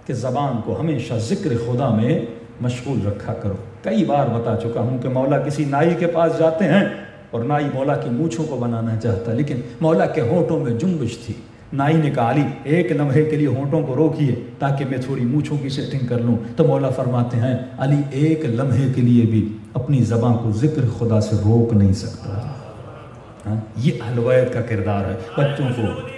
کہ زبان کو ہمیشہ ذکر خدا میں مشغول رکھا کرو۔ کئی بار بتا چکا ہوں کہ مولا کسی نائی کے پاس جاتے ہیں اور نائی مولا کی مونچھوں کو بنانا چاہتا، لیکن مولا کے ہونٹوں میں جنبش تھی۔ نائی نے کہا علی ایک لمحے کے لیے ہونٹوں کو روکیے تاکہ میں تھوڑی مونچھوں کی سیٹنگ کر لوں، تو مولا فرماتے ہیں علی ایک لمحے کے لیے بھی اپنی زبان کو ذکر خدا سے روک نہیں سکتا۔ یہ اہل بیت کا کردار ہے۔ بچوں کو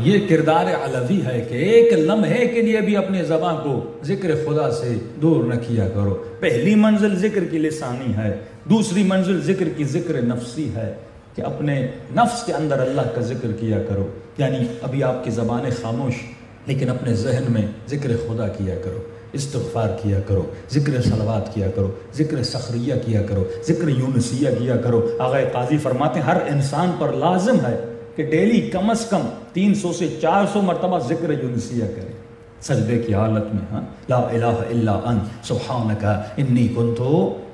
یہ کردار علوی ہے کہ ایک لمحے کے لیے بھی اپنے زبان کو ذکر خدا سے دور نہ کیا کرو۔ پہلی منزل ذکر کی لسانی ہے، دوسری منزل ذکر کی ذکر نفسی ہے کہ اپنے نفس کے اندر اللہ کا ذکر کیا کرو، یعنی ابھی آپ کی زبان خاموش لیکن اپنے ذہن میں ذکر خدا کیا کرو، استغفار کیا کرو، ذکر صلوات کیا کرو، ذکر سخریہ کیا کرو، ذکر یونسیہ کیا کرو۔ آغا قاضی فرماتے ہیں ہر انسان پر لازم ہے کہ ڈیلی کم از کم 300 سے 400 مرتبہ ذکر یونسیہ کرے سجدے کی حالت میں۔ ہاں لا الہ الا انت سبحانک انی کنت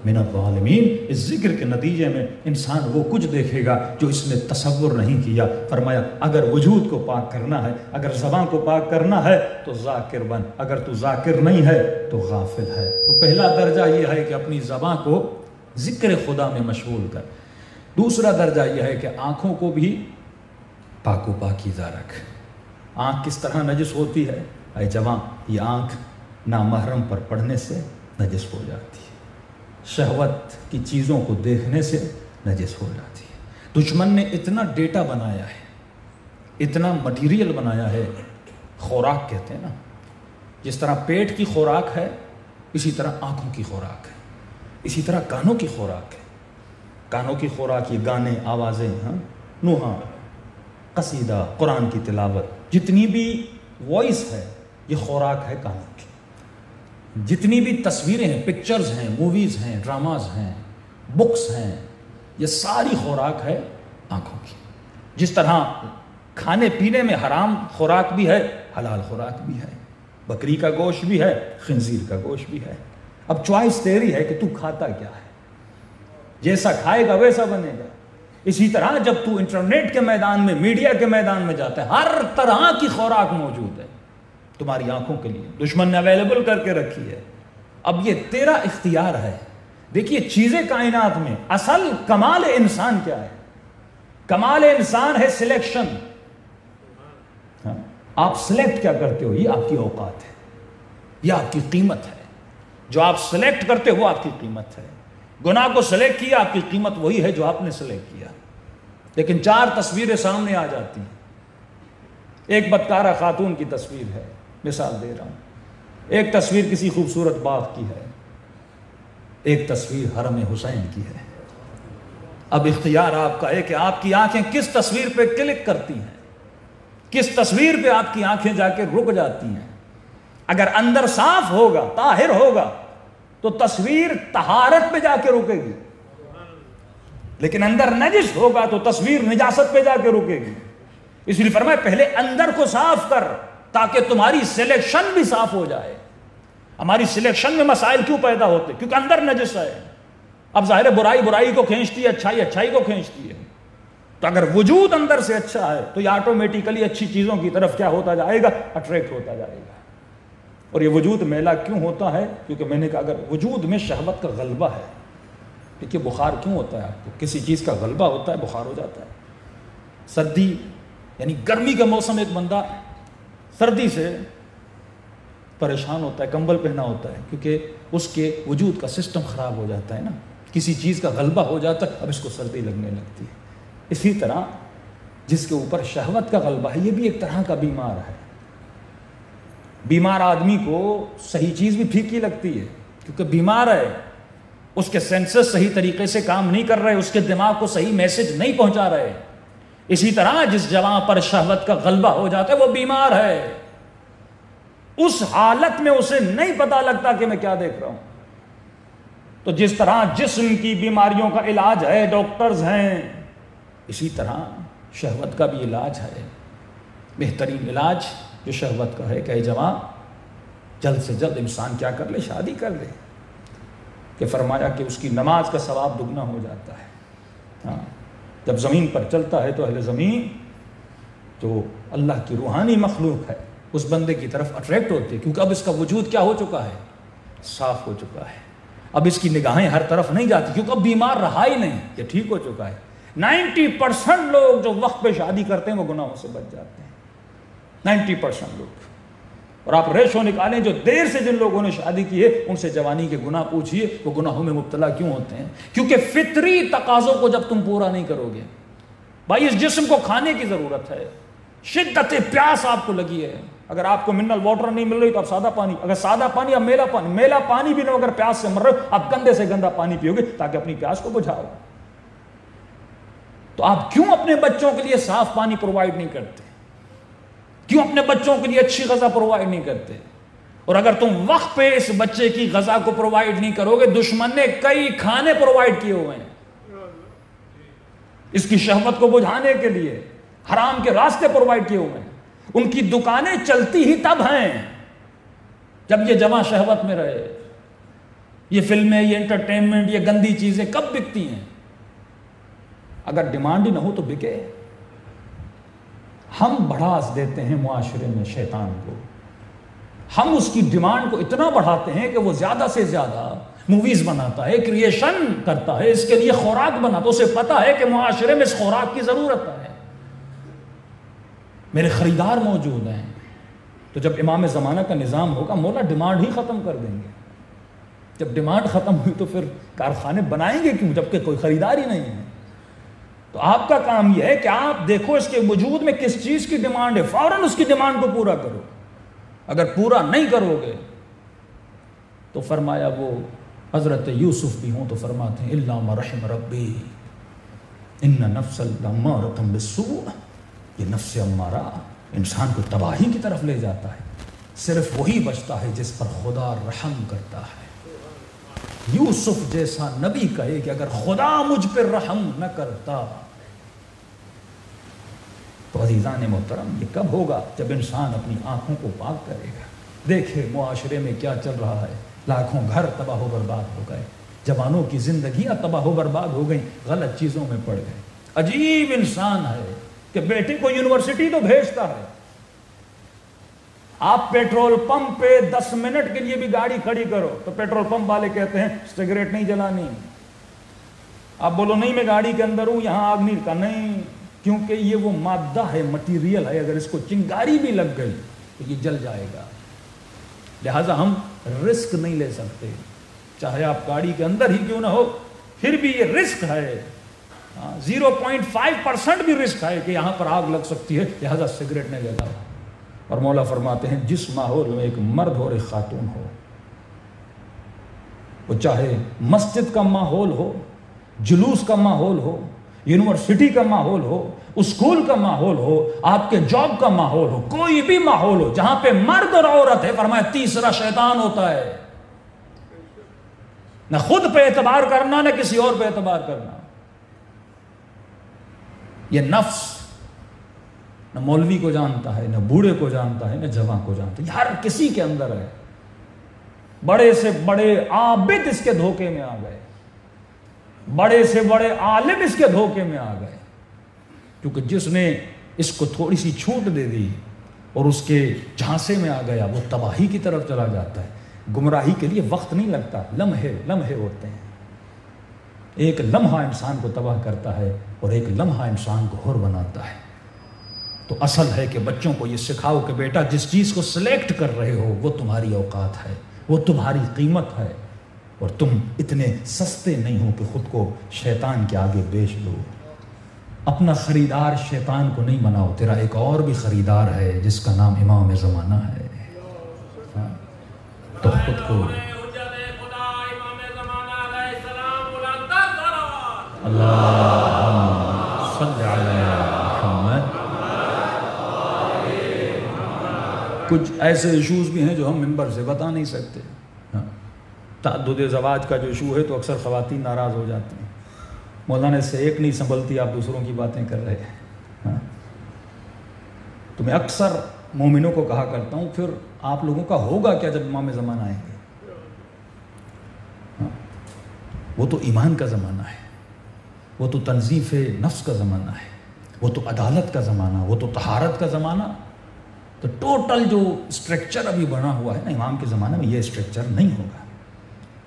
من الظالمین۔ اس ذکر کے نتیجے میں انسان وہ کچھ دیکھے گا جو اس نے تصور نہیں کیا۔ فرمایا اگر وجود کو پاک کرنا ہے، اگر زبان کو پاک کرنا ہے تو ذاکر بن، اگر تو ذاکر نہیں ہے تو غافل ہے۔ تو پہلا درجہ یہ ہے کہ اپنی زبان کو ذکر خدا میں مشغول کر۔ دوسرا درجہ یہ ہے کہ آنکھوں کو بھی پاک و پاکیزہ رکھ۔ آنکھ کس طرح نجس ہوتی ہے؟ اے جوان، یہ آنکھ نامحرم پر پڑھنے سے نجس ہو جاتی ہے، شہوت کی چیزوں کو دیکھنے سے نجس ہو جاتی ہے۔ دشمن نے اتنا ڈیٹا بنایا ہے، اتنا مٹیریل بنایا ہے، خوراک کہتے ہیں نا، جس طرح پیٹ کی خوراک ہے اسی طرح آنکھوں کی خوراک ہے، اسی طرح کانوں کی خوراک ہے۔ کانوں کی خوراک یہ گانے، آوازیں، نوحہ، قصیدہ، قرآن کی تلاوت، جتنی بھی وائس ہے یہ خوراک ہے کانوں کی۔ جتنی بھی تصویریں ہیں، پکچرز ہیں، موویز ہیں، ڈراماز ہیں، بکس ہیں، یہ ساری خوراک ہے آنکھوں کی۔ جس طرح کھانے پینے میں حرام خوراک بھی ہے، حلال خوراک بھی ہے، بکری کا گوشت بھی ہے، خنزیر کا گوشت بھی ہے۔ اب چوائس تیری ہے کہ تو کھاتا کیا ہے، جیسا کھائے گا ویسا بنے گا۔ اسی طرح جب تو انٹرنیٹ کے میدان میں، میڈیا کے میدان میں جاتا ہے، ہر طرح کی خوراک موجود ہے تمہاری آنکھوں کے لیے، دشمن نے اویلیبل کر کے رکھی ہے۔ اب یہ تیرا اختیار ہے۔ دیکھیے چیزیں کائنات میں اصل کمال انسان کیا ہے؟ کمال انسان ہے سلیکشن۔ آپ سلیکٹ کیا کرتے ہو، یہ آپ کی اوقات ہے، یہ آپ کی قیمت ہے۔ جو آپ سلیکٹ کرتے ہو وہ آپ کی قیمت ہے۔ گناہ کو سلیکٹ کیا، آپ کی قیمت وہی ہے جو آپ نے سلیکٹ کیا۔ لیکن 4 تصویریں سامنے آ جاتی ہیں۔ ایک بدکارہ خاتون کی تصویر ہے، مثال دے رہا ہوں، ایک تصویر کسی خوبصورت باغ کی ہے، ایک تصویر حرم حسین کی ہے۔ اب اختیار آپ کا ہے کہ آپ کی آنکھیں کس تصویر پہ کلک کرتی ہیں، کس تصویر پہ آپ کی آنکھیں جا کے رک جاتی ہیں۔ اگر اندر صاف ہوگا، طاہر ہوگا، تو تصویر طہارت پہ جا کے رکے گی، لیکن اندر نجس ہوگا تو تصویر نجاست پہ جا کے رکے گی۔ اس لیے فرمایا پہلے اندر کو صاف کر تاکہ تمہاری سلیکشن بھی صاف ہو جائے۔ ہماری سلیکشن میں مسائل کیوں پیدا ہوتے؟ کیونکہ اندر نجس ہے۔ اب ظاہر برائی برائی کو کھینچتی ہے، اچھائی اچھائی کو کھینچتی ہے. تو اگر وجود اندر سے اچھا ہے تو یہ آٹومیٹیکلی اچھی چیزوں کی طرف کیا ہوتا جائے گا؟ اٹریکٹ ہوتا جائے گا. اور یہ وجود میلا کیوں ہوتا ہے؟ کیونکہ میں نے کہا اگر وجود میں شہوت کا غلبہ ہے. دیکھیے بخار کیوں ہوتا ہے آپ کو؟ کسی چیز کا غلبہ ہوتا ہے بخار ہو جاتا ہے. سردی یعنی گرمی کا موسم، ایک بندہ سردی سے پریشان ہوتا ہے، کمبل پہنا ہوتا ہے، کیونکہ اس کے وجود کا سسٹم خراب ہو جاتا ہے نا، کسی چیز کا غلبہ ہو جاتا ہے، اب اس کو سردی لگنے لگتی ہے. اسی طرح جس کے اوپر شہوت کا غلبہ ہے یہ بھی ایک طرح کا بیمار ہے. بیمار آدمی کو صحیح چیز بھی پھیکی لگتی ہے کیونکہ بیمار ہے، اس کے سینسز صحیح طریقے سے کام نہیں کر رہے، اس کے دماغ کو صحیح میسج نہیں پہنچا رہے. اسی طرح جس جوان پر شہوت کا غلبہ ہو جاتا ہے وہ بیمار ہے. اس حالت میں اسے نہیں پتا لگتا کہ میں کیا دیکھ رہا ہوں. تو جس طرح جسم کی بیماریوں کا علاج ہے، ڈاکٹرز ہیں، اسی طرح شہوت کا بھی علاج ہے. بہترین علاج جو شہوت کا ہے کہ اے جوان جلد سے جلد انسان کیا کر لے؟ شادی کر لے. کہ فرمایا کہ اس کی نماز کا ثواب دگنا ہو جاتا ہے. ہاں جب زمین پر چلتا ہے تو اہل زمین جو اللہ کی روحانی مخلوق ہے اس بندے کی طرف اٹریکٹ ہوتی ہے، کیونکہ اب اس کا وجود کیا ہو چکا ہے؟ صاف ہو چکا ہے. اب اس کی نگاہیں ہر طرف نہیں جاتی کیونکہ اب بیمار رہا ہی نہیں، یہ ٹھیک ہو چکا ہے. 90% لوگ جو وقت پہ شادی کرتے ہیں وہ گناہوں سے بچ جاتے ہیں. 90% لوگ. اور آپ ریشو نکالیں جو دیر سے جن لوگوں نے شادی کی ہے ان سے جوانی کے گناہ پوچھئے وہ گناہوں میں مبتلا کیوں ہوتے ہیں؟ کیونکہ فطری تقاضوں کو جب تم پورا نہیں کرو گے. بھائی اس جسم کو کھانے کی ضرورت ہے، شدت پیاس آپ کو لگی ہے. اگر آپ کو منرل واٹر نہیں مل رہی تو آپ سادہ پانی، اگر سادہ پانی اب میلا پانی بھی نہ، اگر پیاس سے مر رہے ہو آپ گندے سے گندا پانی پیو گے تاکہ اپنی پیاس کو بجھاؤ. تو آپ کیوں اپنے بچوں کے لیے صاف پانی پرووائڈ نہیں کرتے؟ کیوں اپنے بچوں کے لیے اچھی غذا پرووائڈ نہیں کرتے؟ اور اگر تم وقت پہ اس بچے کی غذا کو پرووائڈ نہیں کرو گے، دشمن نے کئی کھانے پرووائڈ کیے ہوئے ہیں اس کی شہوت کو بجھانے کے لیے، حرام کے راستے پرووائڈ کیے ہوئے ہیں. ان کی دکانیں چلتی ہی تب ہیں جب یہ جوان شہوت میں رہے. یہ فلمیں، یہ انٹرٹینمنٹ، یہ گندی چیزیں کب بکتی ہیں؟ اگر ڈیمانڈ ہی نہ ہو تو بکے. ہم بڑھاس دیتے ہیں معاشرے میں شیطان کو، ہم اس کی ڈیمانڈ کو اتنا بڑھاتے ہیں کہ وہ زیادہ سے زیادہ موویز بناتا ہے، کریشن کرتا ہے، اس کے لیے خوراک بناتا ہے. اسے پتا ہے کہ معاشرے میں اس خوراک کی ضرورت ہے، میرے خریدار موجود ہیں. تو جب امام زمانہ کا نظام ہوگا مولا ڈیمانڈ ہی ختم کر دیں گے. جب ڈیمانڈ ختم ہوئی تو پھر کارخانے بنائیں گے کیوں جبکہ کوئی خریدار ہی نہیں ہے؟ تو آپ کا کام یہ ہے کہ آپ دیکھو اس کے وجود میں کس چیز کی ڈیمانڈ ہے، فوراً اس کی ڈیمانڈ کو پورا کرو. اگر پورا نہیں کرو گے تو فرمایا وہ حضرت یوسف بھی ہوں تو فرماتے ہیں الا ما رحم ربی ان نفس لامارۃ بالسوء. یہ نفس امارہ انسان کو تباہی کی طرف لے جاتا ہے. صرف وہی بچتا ہے جس پر خدا رحم کرتا ہے. یوسف جیسا نبی کہے کہ اگر خدا مجھ پر رحم نہ کرتا تو عزیزان محترم یہ کب ہوگا؟ جب انسان اپنی آنکھوں کو پاک کرے گا. دیکھے معاشرے میں کیا چل رہا ہے، لاکھوں گھر تباہ و برباد ہو گئے، جوانوں کی زندگیاں تباہ و برباد ہو گئیں، غلط چیزوں میں پڑ گئے. عجیب انسان ہے کہ بیٹے کو یونیورسٹی تو بھیجتا ہے، آپ پیٹرول پمپ پہ 10 منٹ کے لیے بھی گاڑی کھڑی کرو تو پیٹرول پمپ والے کہتے ہیں سگریٹ نہیں جلانی. آپ بولو نہیں میں گاڑی کے اندر ہوں یہاں آگ نہیں کا، نہیں، کیونکہ یہ وہ مادہ ہے، مٹیریل ہے، اگر اس کو چنگاری بھی لگ گئی تو یہ جل جائے گا. لہٰذا ہم رسک نہیں لے سکتے، چاہے آپ گاڑی کے اندر ہی کیوں نہ ہو پھر بھی یہ رسک ہے. 0.5% بھی رسک ہے کہ یہاں پر آگ لگ سکتی ہے، لہذا سگریٹ نہیں لگاؤ. اور مولا فرماتے ہیں جس ماحول میں ایک مرد اور ایک خاتون ہو، وہ چاہے مسجد کا ماحول ہو، جلوس کا ماحول ہو، یونیورسٹی کا ماحول ہو، اسکول کا ماحول ہو، آپ کے جاب کا ماحول ہو، کوئی بھی ماحول ہو جہاں پہ مرد اور عورت ہے، فرمایا تیسرا شیطان ہوتا ہے. نہ خود پہ اعتبار کرنا نہ کسی اور پہ اعتبار کرنا. یہ نفس نہ مولوی کو جانتا ہے، نہ بوڑھے کو جانتا ہے، نہ جوان کو جانتا ہے، ہر کسی کے اندر ہے. بڑے سے بڑے عابد اس کے دھوکے میں آ گئے. بڑے سے بڑے عالم اس کے دھوکے میں آ گئے، کیونکہ جس نے اس کو تھوڑی سی چھوٹ دے دی اور اس کے جھانسے میں آ گیا وہ تباہی کی طرف چلا جاتا ہے۔ گمراہی کے لیے وقت نہیں لگتا، لمحے ہوتے ہیں۔ ایک لمحہ انسان کو تباہ کرتا ہے اور ایک لمحہ انسان کو حر بناتا ہے۔ تو اصل ہے کہ بچوں کو یہ سکھاؤ کہ بیٹا جس چیز کو سلیکٹ کر رہے ہو وہ تمہاری اوقات ہے، وہ تمہاری قیمت ہے، اور تم اتنے سستے نہیں ہو کہ خود کو شیطان کے آگے بیچ دو۔ اپنا خریدار شیطان کو نہیں بناؤ، تیرا ایک اور بھی خریدار ہے جس کا نام امام زمانہ ہے۔ تو خود کو اللہم صلی علی محمد۔ کچھ ایسے ایشوز بھی ہیں جو ہم ممبر سے بتا نہیں سکتے۔ تعدد زواج کا جو ایشو ہے تو اکثر خواتین ناراض ہو جاتی ہیں، مولانا اس سے ایک نہیں سنبھلتی، آپ دوسروں کی باتیں کر رہے ہیں۔ تو میں اکثر مومنوں کو کہا کرتا ہوں پھر آپ لوگوں کا ہوگا کیا جب امام زمانہ آئیں گے؟ وہ تو ایمان کا زمانہ ہے، وہ تو تنظیف نفس کا زمانہ ہے، وہ تو عدالت کا زمانہ، وہ تو طہارت کا زمانہ۔ تو ٹوٹل جو اسٹرکچر ابھی بنا ہوا ہے نا امام کے زمانے میں، یہ اسٹرکچر نہیں ہوگا،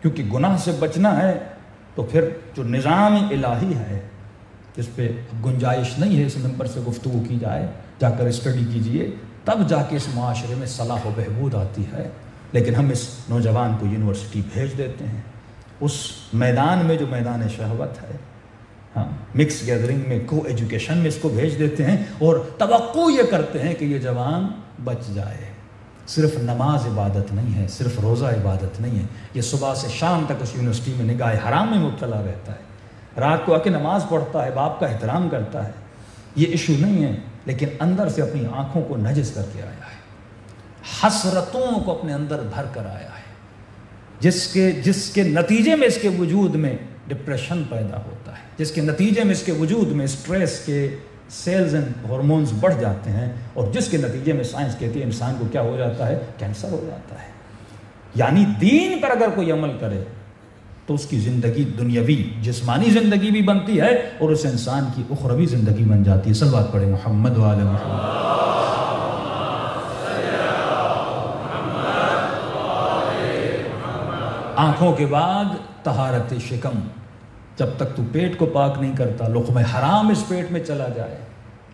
کیونکہ گناہ سے بچنا ہے۔ تو پھر جو نظام الہی ہے جس پہ گنجائش نہیں ہے اس ممبر سے گفتگو کی جائے، جا کر اسٹڈی کیجئے، تب جا کے اس معاشرے میں صلاح و بہبود آتی ہے۔ لیکن ہم اس نوجوان کو یونیورسٹی بھیج دیتے ہیں، اس میدان میں جو میدان شہوت ہے، مکس گیدرنگ میں، کو ایجوکیشن میں اس کو بھیج دیتے ہیں، اور توقع یہ کرتے ہیں کہ یہ جوان بچ جائے۔ صرف نماز عبادت نہیں ہے، صرف روزہ عبادت نہیں ہے، یہ صبح سے شام تک اس یونیورسٹی میں نگاہ حرام میں مبتلا رہتا ہے، رات کو آ کے نماز پڑھتا ہے، باپ کا احترام کرتا ہے، یہ ایشو نہیں ہے، لیکن اندر سے اپنی آنکھوں کو نجس کر کے آیا ہے، حسرتوں کو اپنے اندر بھر کر آیا ہے، جس کے نتیجے میں اس کے وجود میں ڈپریشن پیدا ہوتا ہے، جس کے نتیجے میں اس کے وجود میں سٹریس کے سیلز اینڈ ہارمونز بڑھ جاتے ہیں، اور جس کے نتیجے میں سائنس کہتی ہے انسان کو کیا ہو جاتا ہے؟ کینسر ہو جاتا ہے۔ یعنی دین پر اگر کوئی عمل کرے تو اس کی زندگی دنیاوی جسمانی زندگی بھی بنتی ہے اور اس انسان کی اخروی زندگی بن جاتی ہے۔ صلوات پڑھیں محمد وآل محمد۔ آنکھوں کے بعد طہارت شکم، جب تک تو پیٹ کو پاک نہیں کرتا، لقمہ حرام اس پیٹ میں چلا جائے۔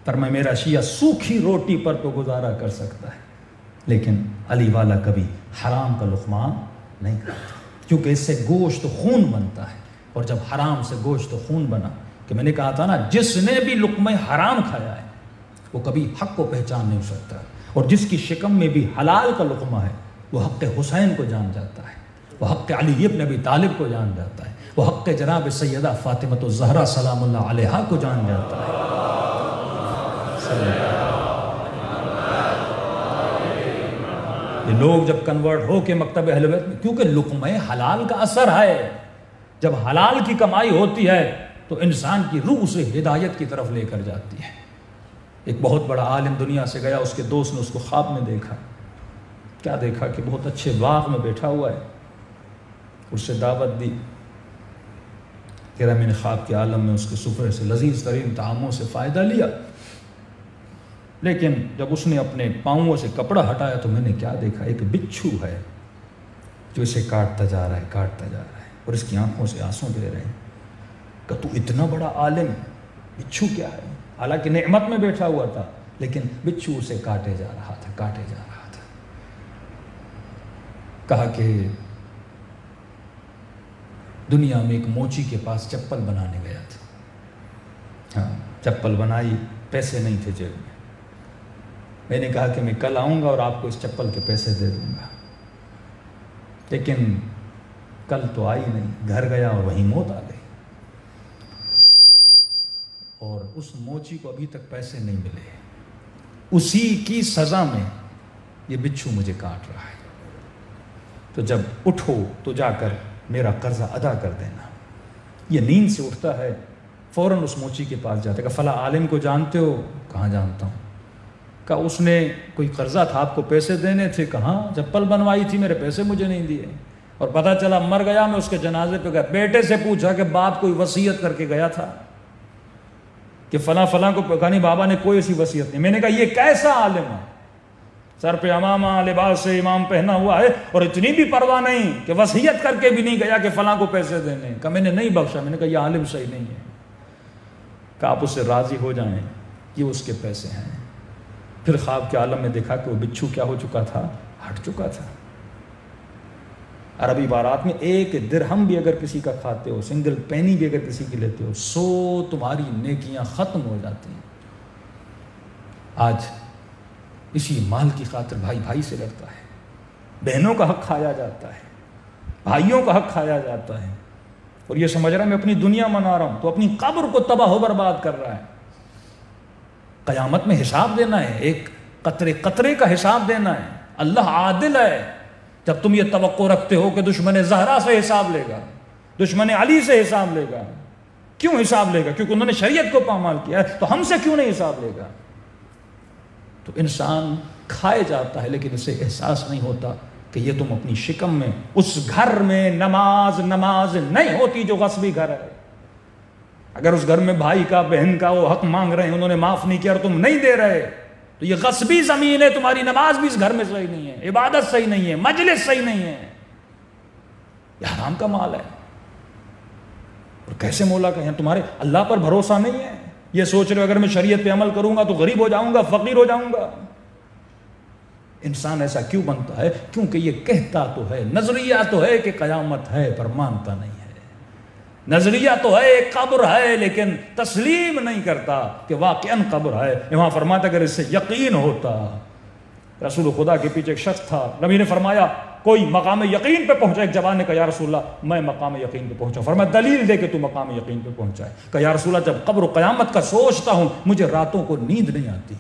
فرمایا میرا شیعہ سوکھی روٹی پر تو گزارا کر سکتا ہے، لیکن علی والا کبھی حرام کا لقمہ نہیں کرتا، کیونکہ اس سے گوشت خون بنتا ہے، اور جب حرام سے گوشت خون بنا، کہ میں نے کہا تھا نا جس نے بھی لقمہ حرام کھایا ہے وہ کبھی حق کو پہچان نہیں سکتا، اور جس کی شکم میں بھی حلال کا لقمہ ہے وہ حق حسین کو جان جاتا ہے، وہ حق علی ابن ابی طالب کو جان جاتا ہے، وہ حق جناب سیدہ فاطمہ الزہرا سلام اللہ علیہا کو جان جاتا ہے۔ یہ لوگ جب کنورٹ ہو کے مکتب اہل بیت میں، کیونکہ لقمہ حلال کا اثر ہے، جب حلال کی کمائی ہوتی ہے تو انسان کی روح اسے ہدایت کی طرف لے کر جاتی ہے۔ ایک بہت بڑا عالم دنیا سے گیا، اس کے دوست نے اس کو خواب میں دیکھا، کیا دیکھا کہ بہت اچھے باغ میں بیٹھا ہوا ہے، اس سے دعوت دی، میں نے خواب کے عالم میں اس کے سفرے سے لذیذ ترین طعاموں سے فائدہ لیا، لیکن جب اس نے اپنے پاؤں سے کپڑا ہٹایا تو میں نے کیا دیکھا؟ ایک بچھو ہے جو اسے کاٹتا جا رہا ہے، اور اس کی آنکھوں سے آنسو بہہ رہے ہیں کہ تو اتنا بڑا عالم، بچھو کیا ہے؟ حالانکہ نعمت میں بیٹھا ہوا تھا، لیکن بچھو اسے کاٹے جا رہا تھا۔ کہا کہ دنیا میں ایک موچی کے پاس چپل بنانے گیا تھا، چپل بنائی، پیسے نہیں تھے جیب میں نے کہا کہ میں کل آؤں گا اور آپ کو اس چپل کے پیسے دے دوں گا، لیکن کل تو آئی نہیں، گھر گیا اور وہیں موت آ گئی، اور اس موچی کو ابھی تک پیسے نہیں ملے، اسی کی سزا میں یہ بچھو مجھے کاٹ رہا ہے، تو جب اٹھو تو جا کر میرا قرضہ ادا کر دینا۔ یہ نیند سے اٹھتا ہے، فوراً اس موچی کے پاس جاتا ہے، کہ فلاں عالم کو جانتے ہو؟ کہاں جانتا ہوں۔ کہا اس نے کوئی قرضہ تھا، آپ کو پیسے دینے تھے؟ کہاں، چپل بنوائی تھی، میرے پیسے مجھے نہیں دیے، اور پتہ چلا مر گیا، میں اس کے جنازے پہ گیا، بیٹے سے پوچھا کہ باپ کوئی وصیت کر کے گیا تھا کہ فلاں فلاں کو؟ کہا نہیں بابا نے کوئی ایسی وصیت نہیں۔ میں نے کہا یہ کیسا عالم ہے، سر پہ امامہ لباس سے امام پہنا ہوا ہے اور اتنی بھی پرواہ نہیں کہ وصیت کر کے بھی نہیں گیا کہ فلاں کو پیسے دینے۔ کہا میں نے نہیں بخشا۔ میں نے کہا یہ عالم صحیح نہیں ہے۔ کہ آپ اس سے راضی ہو جائیں، یہ اس کے پیسے ہیں۔ پھر خواب کے عالم میں دیکھا کہ وہ بچھو کیا ہو چکا تھا، ہٹ چکا تھا۔ عربی عبارات میں ایک درہم بھی اگر کسی کا کھاتے ہو، سنگل پینی بھی اگر کسی کی لیتے ہو، 100 تمہاری نیکیاں ختم ہو جاتی ہیں۔ آج اسی مال کی خاطر بھائی بھائی سے لڑتا ہے، بہنوں کا حق کھایا جاتا ہے، بھائیوں کا حق کھایا جاتا ہے، اور یہ سمجھ رہا ہے میں اپنی دنیا منا رہا ہوں، تو اپنی قبر کو تباہ و برباد کر رہا ہے۔ قیامت میں حساب دینا ہے، ایک قطرے قطرے کا حساب دینا ہے۔ اللہ عادل ہے۔ جب تم یہ توقع رکھتے ہو کہ دشمن زہرا سے حساب لے گا، دشمن علی سے حساب لے گا، کیوں حساب لے گا؟ کیونکہ انہوں نے شریعت کو پامال کیا ہے، تو ہم سے کیوں نہیں حساب لے گا؟ تو انسان کھائے جاتا ہے لیکن اسے احساس نہیں ہوتا کہ یہ تم اپنی شکم میں، اس گھر میں نماز نہیں ہوتی جو غصبی گھر ہے۔ اگر اس گھر میں بھائی کا بہن کا وہ حق مانگ رہے ہیں، انہوں نے معاف نہیں کیا اور تم نہیں دے رہے، تو یہ غصبی زمین ہے، تمہاری نماز بھی اس گھر میں صحیح نہیں ہے، عبادت صحیح نہیں ہے، مجلس صحیح نہیں ہے، یہ حرام کا مال ہے۔ اور کیسے مولا کہیں تمہارے اللہ پر بھروسہ نہیں ہے، یہ سوچ رہے ہو اگر میں شریعت پہ عمل کروں گا تو غریب ہو جاؤں گا، فقیر ہو جاؤں گا۔ انسان ایسا کیوں بنتا ہے؟ کیونکہ یہ کہتا تو ہے، نظریہ تو ہے کہ قیامت ہے پر مانتا نہیں ہے، نظریہ تو ہے ایک قبر ہے لیکن تسلیم نہیں کرتا کہ واقعاً قبر ہے۔ امام فرماتا اگر اس سے یقین ہوتا، رسول خدا کے پیچھے ایک شخص تھا، نبی نے فرمایا کوئی مقام یقین پہ پہنچا، ایک جوان نے کہا یا رسول اللہ میں مقام یقین پہ پہنچا، فرمایا دلیل دے کہ تو مقام یقین پہ پہنچا ہے۔ کہا یا رسول اللہ جب قبر و قیامت کا سوچتا ہوں مجھے راتوں کو نیند نہیں آتی،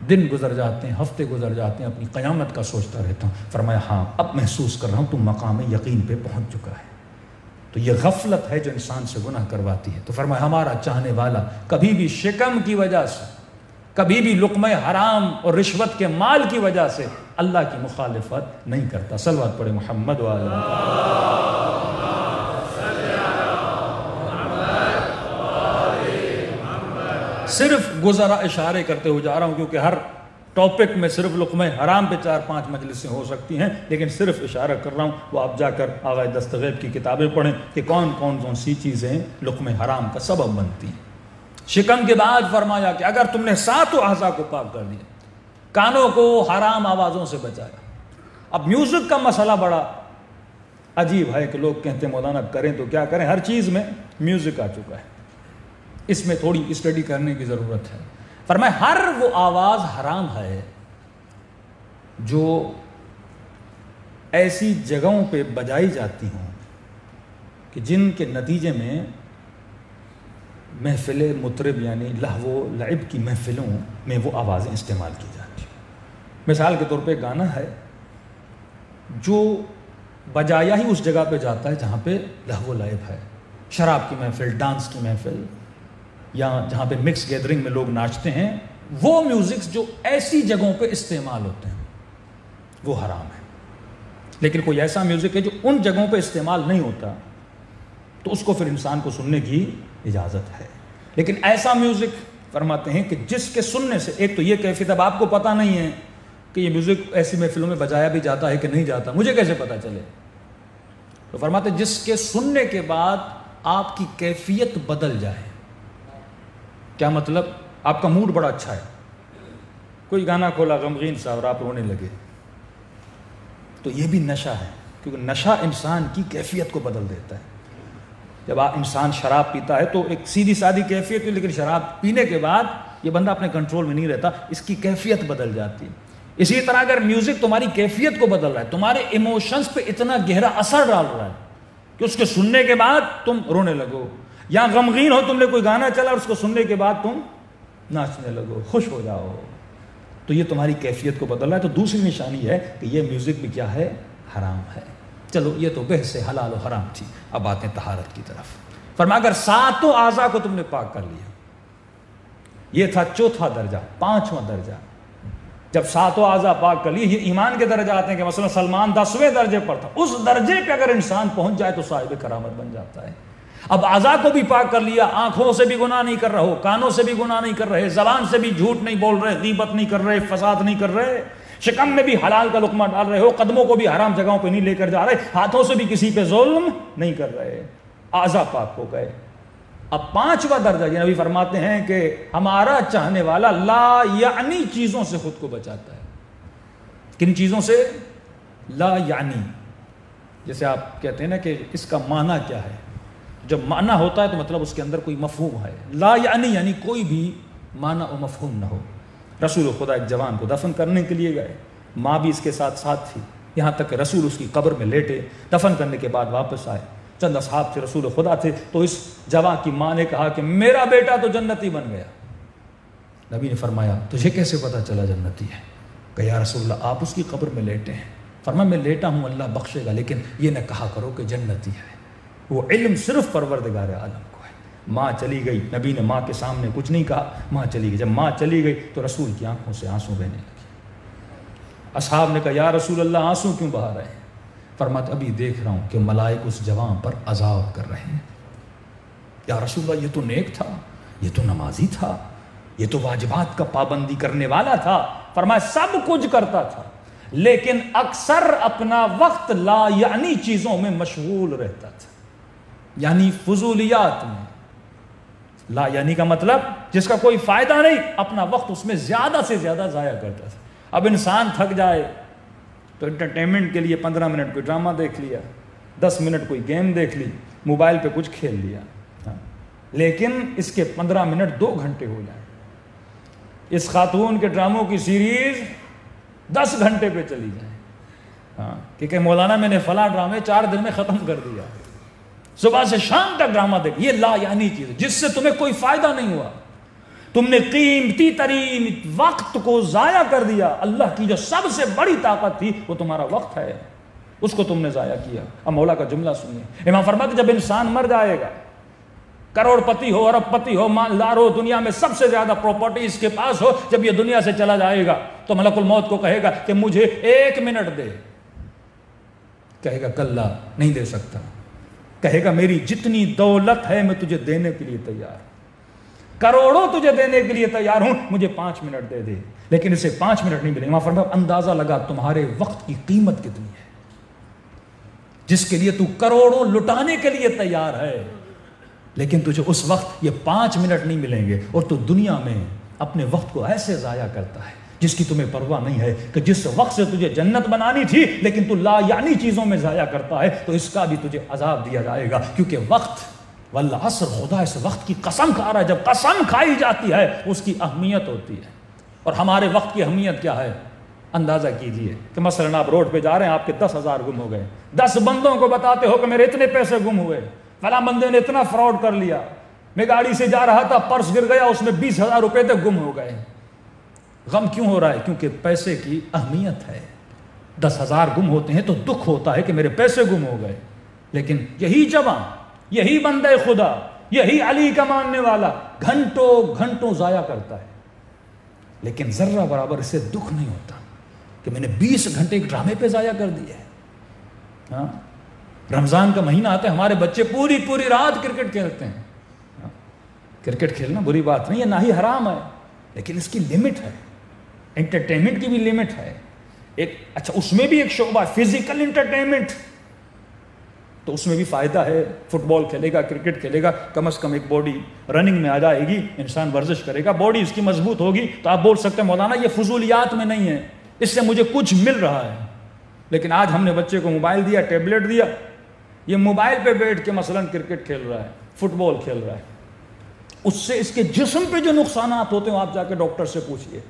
دن گزر جاتے ہیں، ہفتے گزر جاتے ہیں، اپنی قیامت کا سوچتا رہتا ہوں۔ فرمایا ہاں اب محسوس کر رہا ہوں تم مقام یقین پہ پہنچ چکا ہے۔ تو یہ غفلت ہے جو انسان سے گناہ کرواتی ہے۔ تو فرمایا ہمارا چاہنے والا کبھی بھی شکم کی وجہ سے، کبھی بھی لقمہ حرام اور رشوت کے مال کی وجہ سے اللہ کی مخالفت نہیں کرتا۔ صلوات پڑھے محمد وعلی صرف گزرا اشارے کرتے ہو جا رہا ہوں کیونکہ ہر ٹاپک میں صرف لقمہ حرام پہ 4-5 مجلسیں ہو سکتی ہیں، لیکن صرف اشارہ کر رہا ہوں، وہ آپ جا کر آغا دستغیب کی کتابیں پڑھیں کہ کون کون سی چیزیں لقمہ حرام کا سبب بنتی ہیں۔ شکم کے بعد فرمایا کہ اگر تم نے 7 اعضاء کو پاک کر دیا، کانوں کو حرام آوازوں سے بچایا۔ اب میوزک کا مسئلہ بڑا عجیب ہے کہ لوگ کہتے ہیں مولانا کریں تو کیا کریں، ہر چیز میں میوزک آ چکا ہے، اس میں تھوڑی اسٹڈی کرنے کی ضرورت ہے۔ فرمایا ہر وہ آواز حرام ہے جو ایسی جگہوں پہ بجائی جاتی ہوں کہ جن کے نتیجے میں محفل مطرب یعنی لہو و لعب کی محفلوں میں وہ آوازیں استعمال کی جاتی ہیں۔ مثال کے طور پہ گانا ہے جو بجایا ہی اس جگہ پہ جاتا ہے جہاں پہ لہو و لعب ہے، شراب کی محفل، ڈانس کی محفل، یا جہاں پہ مکس گیدرنگ میں لوگ ناچتے ہیں، وہ میوزکس جو ایسی جگہوں پہ استعمال ہوتے ہیں وہ حرام ہے۔ لیکن کوئی ایسا میوزک ہے جو ان جگہوں پہ استعمال نہیں ہوتا تو اس کو پھر انسان کو سننے کی اجازت ہے۔ لیکن ایسا میوزک فرماتے ہیں کہ جس کے سننے سے ایک تو یہ کیفیت، اب آپ کو پتہ نہیں ہے کہ یہ میوزک ایسی محفلوں میں بجایا بھی جاتا ہے کہ نہیں جاتا، مجھے کیسے پتہ چلے؟ تو فرماتے ہیں جس کے سننے کے بعد آپ کی کیفیت بدل جائے۔ کیا مطلب؟ آپ کا موڈ بڑا اچھا ہے، کوئی گانا کھولا غمگین سا اور آپ رونے لگے، تو یہ بھی نشہ ہے، کیونکہ نشہ انسان کی کیفیت کو بدل دیتا ہے۔ جب انسان شراب پیتا ہے تو ایک سیدھی سادی کیفیت ہے، لیکن شراب پینے کے بعد یہ بندہ اپنے کنٹرول میں نہیں رہتا، اس کی کیفیت بدل جاتی ہے۔ اسی طرح اگر میوزک تمہاری کیفیت کو بدل رہا ہے، تمہارے ایموشنز پہ اتنا گہرا اثر ڈال رہا ہے کہ اس کے سننے کے بعد تم رونے لگو، یا غمگین ہو، تم نے کوئی گانا چلا اور اس کو سننے کے بعد تم ناچنے لگو، خوش ہو جاؤ، تو یہ تمہاری کیفیت کو بدل رہا ہے۔ تو دوسری نشانی ہے کہ یہ میوزک بھی کیا ہے؟ حرام ہے۔ چلو یہ تو بحث حلال و حرام تھی، اب آتے ہیں طہارت کی طرف۔ فرمایا اگر 7 اعضاء کو تم نے پاک کر لیا، یہ تھا چوتھا درجہ، 5واں درجہ۔ جب 7 اعضاء پاک کر لیے، یہ ایمان کے درجے آتے ہیں کہ مثلا سلمان 10ویں درجے پر تھا، اس درجے پہ اگر انسان پہنچ جائے تو صاحب کرامت بن جاتا ہے۔ اب اعضاء کو بھی پاک کر لیا، آنکھوں سے بھی گناہ نہیں کر رہے ہو، کانوں سے بھی گناہ نہیں کر رہے، زبان سے بھی جھوٹ نہیں بول رہے، غیبت نہیں کر رہے، فساد نہیں کر رہے، شکم میں بھی حلال کا لقمہ ڈال رہے ہو، قدموں کو بھی حرام جگہوں پہ نہیں لے کر جا رہے، ہاتھوں سے بھی کسی پہ ظلم نہیں کر رہے، اعضاء پاک ہو گئے۔ اب 5واں درجہ یہ نبی فرماتے ہیں کہ ہمارا چاہنے والا لا یعنی چیزوں سے خود کو بچاتا ہے۔ کن چیزوں سے؟ لا یعنی، جیسے آپ کہتے ہیں نا کہ اس کا معنی کیا ہے، جب معنی ہوتا ہے تو مطلب اس کے اندر کوئی مفہوم ہے۔ لا یعنی کوئی بھی معنی و مفہوم نہ ہو۔ رسول خدا ایک جوان کو دفن کرنے کے لیے گئے، ماں بھی اس کے ساتھ تھی، یہاں تک کہ رسول اس کی قبر میں لیٹے، دفن کرنے کے بعد واپس آئے، چند اصحاب تھے، رسول خدا تھے، تو اس جوان کی ماں نے کہا کہ میرا بیٹا تو جنتی بن گیا۔ نبی نے فرمایا تجھے کیسے پتا چلا جنتی ہے؟ کہ یا رسول اللہ آپ اس کی قبر میں لیٹے ہیں۔ فرمایا میں لیٹا ہوں، اللہ بخشے گا، لیکن یہ نہ کہا کرو کہ جنتی ہے، وہ علم صرف پروردگار عالم کو ہے۔ ماں چلی گئی، نبی نے ماں کے سامنے کچھ نہیں کہا، ماں چلی گئی۔ جب ماں چلی گئی تو رسول کی آنکھوں سے آنسو بہنے لگے۔ اصحاب نے کہا یا رسول اللہ آنسو کیوں بہا رہے ہیں؟ فرمایا ابھی دیکھ رہا ہوں کہ ملائک اس جوان پر عذاب کر رہے ہیں۔ یا رسول اللہ یہ تو نیک تھا، یہ تو نمازی تھا، یہ تو واجبات کا پابندی کرنے والا تھا۔ فرمایا سب کچھ کرتا تھا، لیکن اکثر اپنا وقت لا یعنی چیزوں میں مشغول رہتا تھا، یعنی فضولیات میں۔ لا یعنی کا مطلب جس کا کوئی فائدہ نہیں، اپنا وقت اس میں زیادہ سے زیادہ ضائع کرتا تھا۔ اب انسان تھک جائے تو انٹرٹینمنٹ کے لیے 15 منٹ کوئی ڈرامہ دیکھ لیا، 10 منٹ کوئی گیم دیکھ لی، موبائل پہ کچھ کھیل لیا، لیکن اس کے 15 منٹ 2 گھنٹے ہو جائیں۔ اس خاتون کے ڈراموں کی سیریز 10 گھنٹے پہ چلی جائے، کہ مولانا میں نے فلاں ڈرامے 4 دن میں ختم کر دیا، صبح سے شام تک ڈرامہ دیکھ۔ یہ لا یعنی چیز ہے جس سے تمہیں کوئی فائدہ نہیں ہوا، تم نے قیمتی ترین وقت کو ضائع کر دیا۔ اللہ کی جو سب سے بڑی طاقت تھی وہ تمہارا وقت ہے، اس کو تم نے ضائع کیا۔ اب مولا کا جملہ سنیے، امام فرماتے جب انسان مر جائے گا، کروڑ پتی ہو، ارب پتی ہو، مالدار ہو، دنیا میں سب سے زیادہ پراپرٹی اس کے پاس ہو، جب یہ دنیا سے چلا جائے گا تو ملک الموت کو کہے گا کہ مجھے 1 منٹ دے، کہے گا کلا نہیں دے سکتا، کہے گا میری جتنی دولت ہے میں تجھے دینے کے لیے تیار ہوں، کروڑوں تجھے دینے کے لیے تیار ہوں، مجھے 5 منٹ دے دے، لیکن اسے 5 منٹ نہیں ملے۔ امام فرمایا اندازہ لگا تمہارے وقت کی قیمت کتنی ہے، جس کے لیے تو کروڑوں لٹانے کے لیے تیار ہے، لیکن تجھے اس وقت یہ 5 منٹ نہیں ملیں گے، اور تو دنیا میں اپنے وقت کو ایسے ضائع کرتا ہے جس کی تمہیں پرواہ نہیں ہے کہ جس وقت سے تجھے جنت بنانی تھی، لیکن تو لا یعنی چیزوں میں ضائع کرتا ہے، تو اس کا بھی تجھے عذاب دیا جائے گا، کیونکہ وقت والعصر، خدا اس وقت کی قسم کھا رہا ہے۔ جب قسم کھائی جاتی ہے اس کی اہمیت ہوتی ہے، اور ہمارے وقت کی اہمیت کیا ہے؟ اندازہ کیجئے کہ مثلا آپ روڈ پہ جا رہے ہیں، آپ کے 10,000 گم ہو گئے، 10 بندوں کو بتاتے ہو کہ میرے اتنے پیسے گم ہوئے، فلاں بندے نے اتنا فراڈ کر لیا، میں گاڑی سے جا رہا تھا پرس گر گیا، اس میں 20,000 روپے تھے گم ہو گئے۔ غم کیوں ہو رہا ہے؟ کیونکہ پیسے کی اہمیت ہے۔ 10,000 گم ہوتے ہیں تو دکھ ہوتا ہے کہ میرے پیسے گم ہو گئے، لیکن یہی جوان، یہی بندہ خدا، یہی علی کا ماننے والا گھنٹوں گھنٹوں ضائع کرتا ہے، لیکن ذرہ برابر اسے دکھ نہیں ہوتا کہ میں نے 20 گھنٹے ایک ڈرامے پہ ضائع کر دیے۔ ہاں، رمضان کا مہینہ آتا ہے، ہمارے بچے پوری رات کرکٹ کھیلتے ہیں۔ کرکٹ کھیلنا بری بات نہیں ہے، نہ ہی حرام ہے، لیکن اس کی لمٹ ہے، انٹرٹینمنٹ کی بھی لمٹ ہے۔ اچھا اس میں بھی ایک شعبہ ہے فزیکل انٹرٹینمنٹ، تو اس میں بھی فائدہ ہے، فٹ بال کھیلے گا، کرکٹ کھیلے گا، کم از کم ایک باڈی رننگ میں آ جائے گی، انسان ورزش کرے گا، باڈی اس کی مضبوط ہوگی، تو آپ بول سکتے ہیں مولانا یہ فضولیات میں نہیں ہے، اس سے مجھے کچھ مل رہا ہے۔ لیکن آج ہم نے بچے کو موبائل دیا، ٹیبلٹ دیا، یہ موبائل پہ بیٹھ کے مثلا کرکٹ کھیل رہا ہے، فٹ بال کھیل رہا ہے، اس سے اس کے جسم پہ جو نقصانات ہوتے ہیں آپ جا کے ڈاکٹر سے پوچھئے۔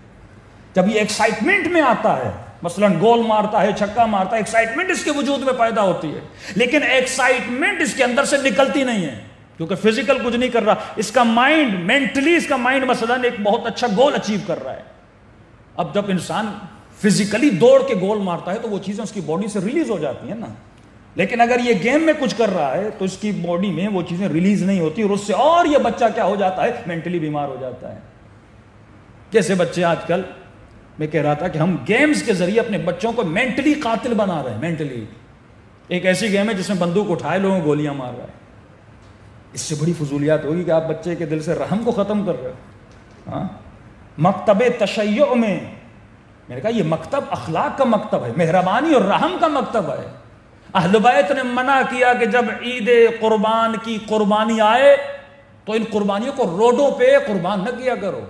جب یہ ایکسائٹمنٹ میں آتا ہے، مثلا گول مارتا ہے، چھکا مارتا ہے، ایکسائٹمنٹ اس کے وجود میں پیدا ہوتی ہے، لیکن ایکسائٹمنٹ اس کے اندر سے نکلتی نہیں ہے، کیونکہ فزیکل کچھ نہیں کر رہا، اس کا مائنڈ، مینٹلی اس کا مائنڈ مثلا ایک بہت اچھا گول اچیو کر رہا ہے۔ اب جب انسان فزیکلی دوڑ کے گول مارتا ہے تو وہ چیزیں اس کی باڈی سے ریلیز ہو جاتی ہیں نا، لیکن اگر یہ گیم میں کچھ کر رہا ہے تو اس کی باڈی میں وہ چیزیں ریلیز نہیں ہوتی، اور اس سے اور یہ بچہ کیا ہو جاتا ہے؟ مینٹلی بیمار ہو جاتا ہے۔ جیسے بچے آج کل میں کہہ رہا تھا کہ ہم گیمز کے ذریعے اپنے بچوں کو مینٹلی قاتل بنا رہے ہیں. مینٹلی ایک ایسی گیم ہے جس میں بندوق اٹھائے لوگوں کو گولیاں مار رہا ہے. اس سے بڑی فضولیات ہوگی کہ آپ بچے کے دل سے رحم کو ختم کر رہے ہو. ہاں مکتب تشیع میں نے کہا یہ مکتب اخلاق کا مکتب ہے, مہربانی اور رحم کا مکتب ہے. اہل بیت نے منع کیا کہ جب عید قربان کی قربانی آئے تو ان قربانیوں کو روڈوں پہ قربان نہ کیا کرو,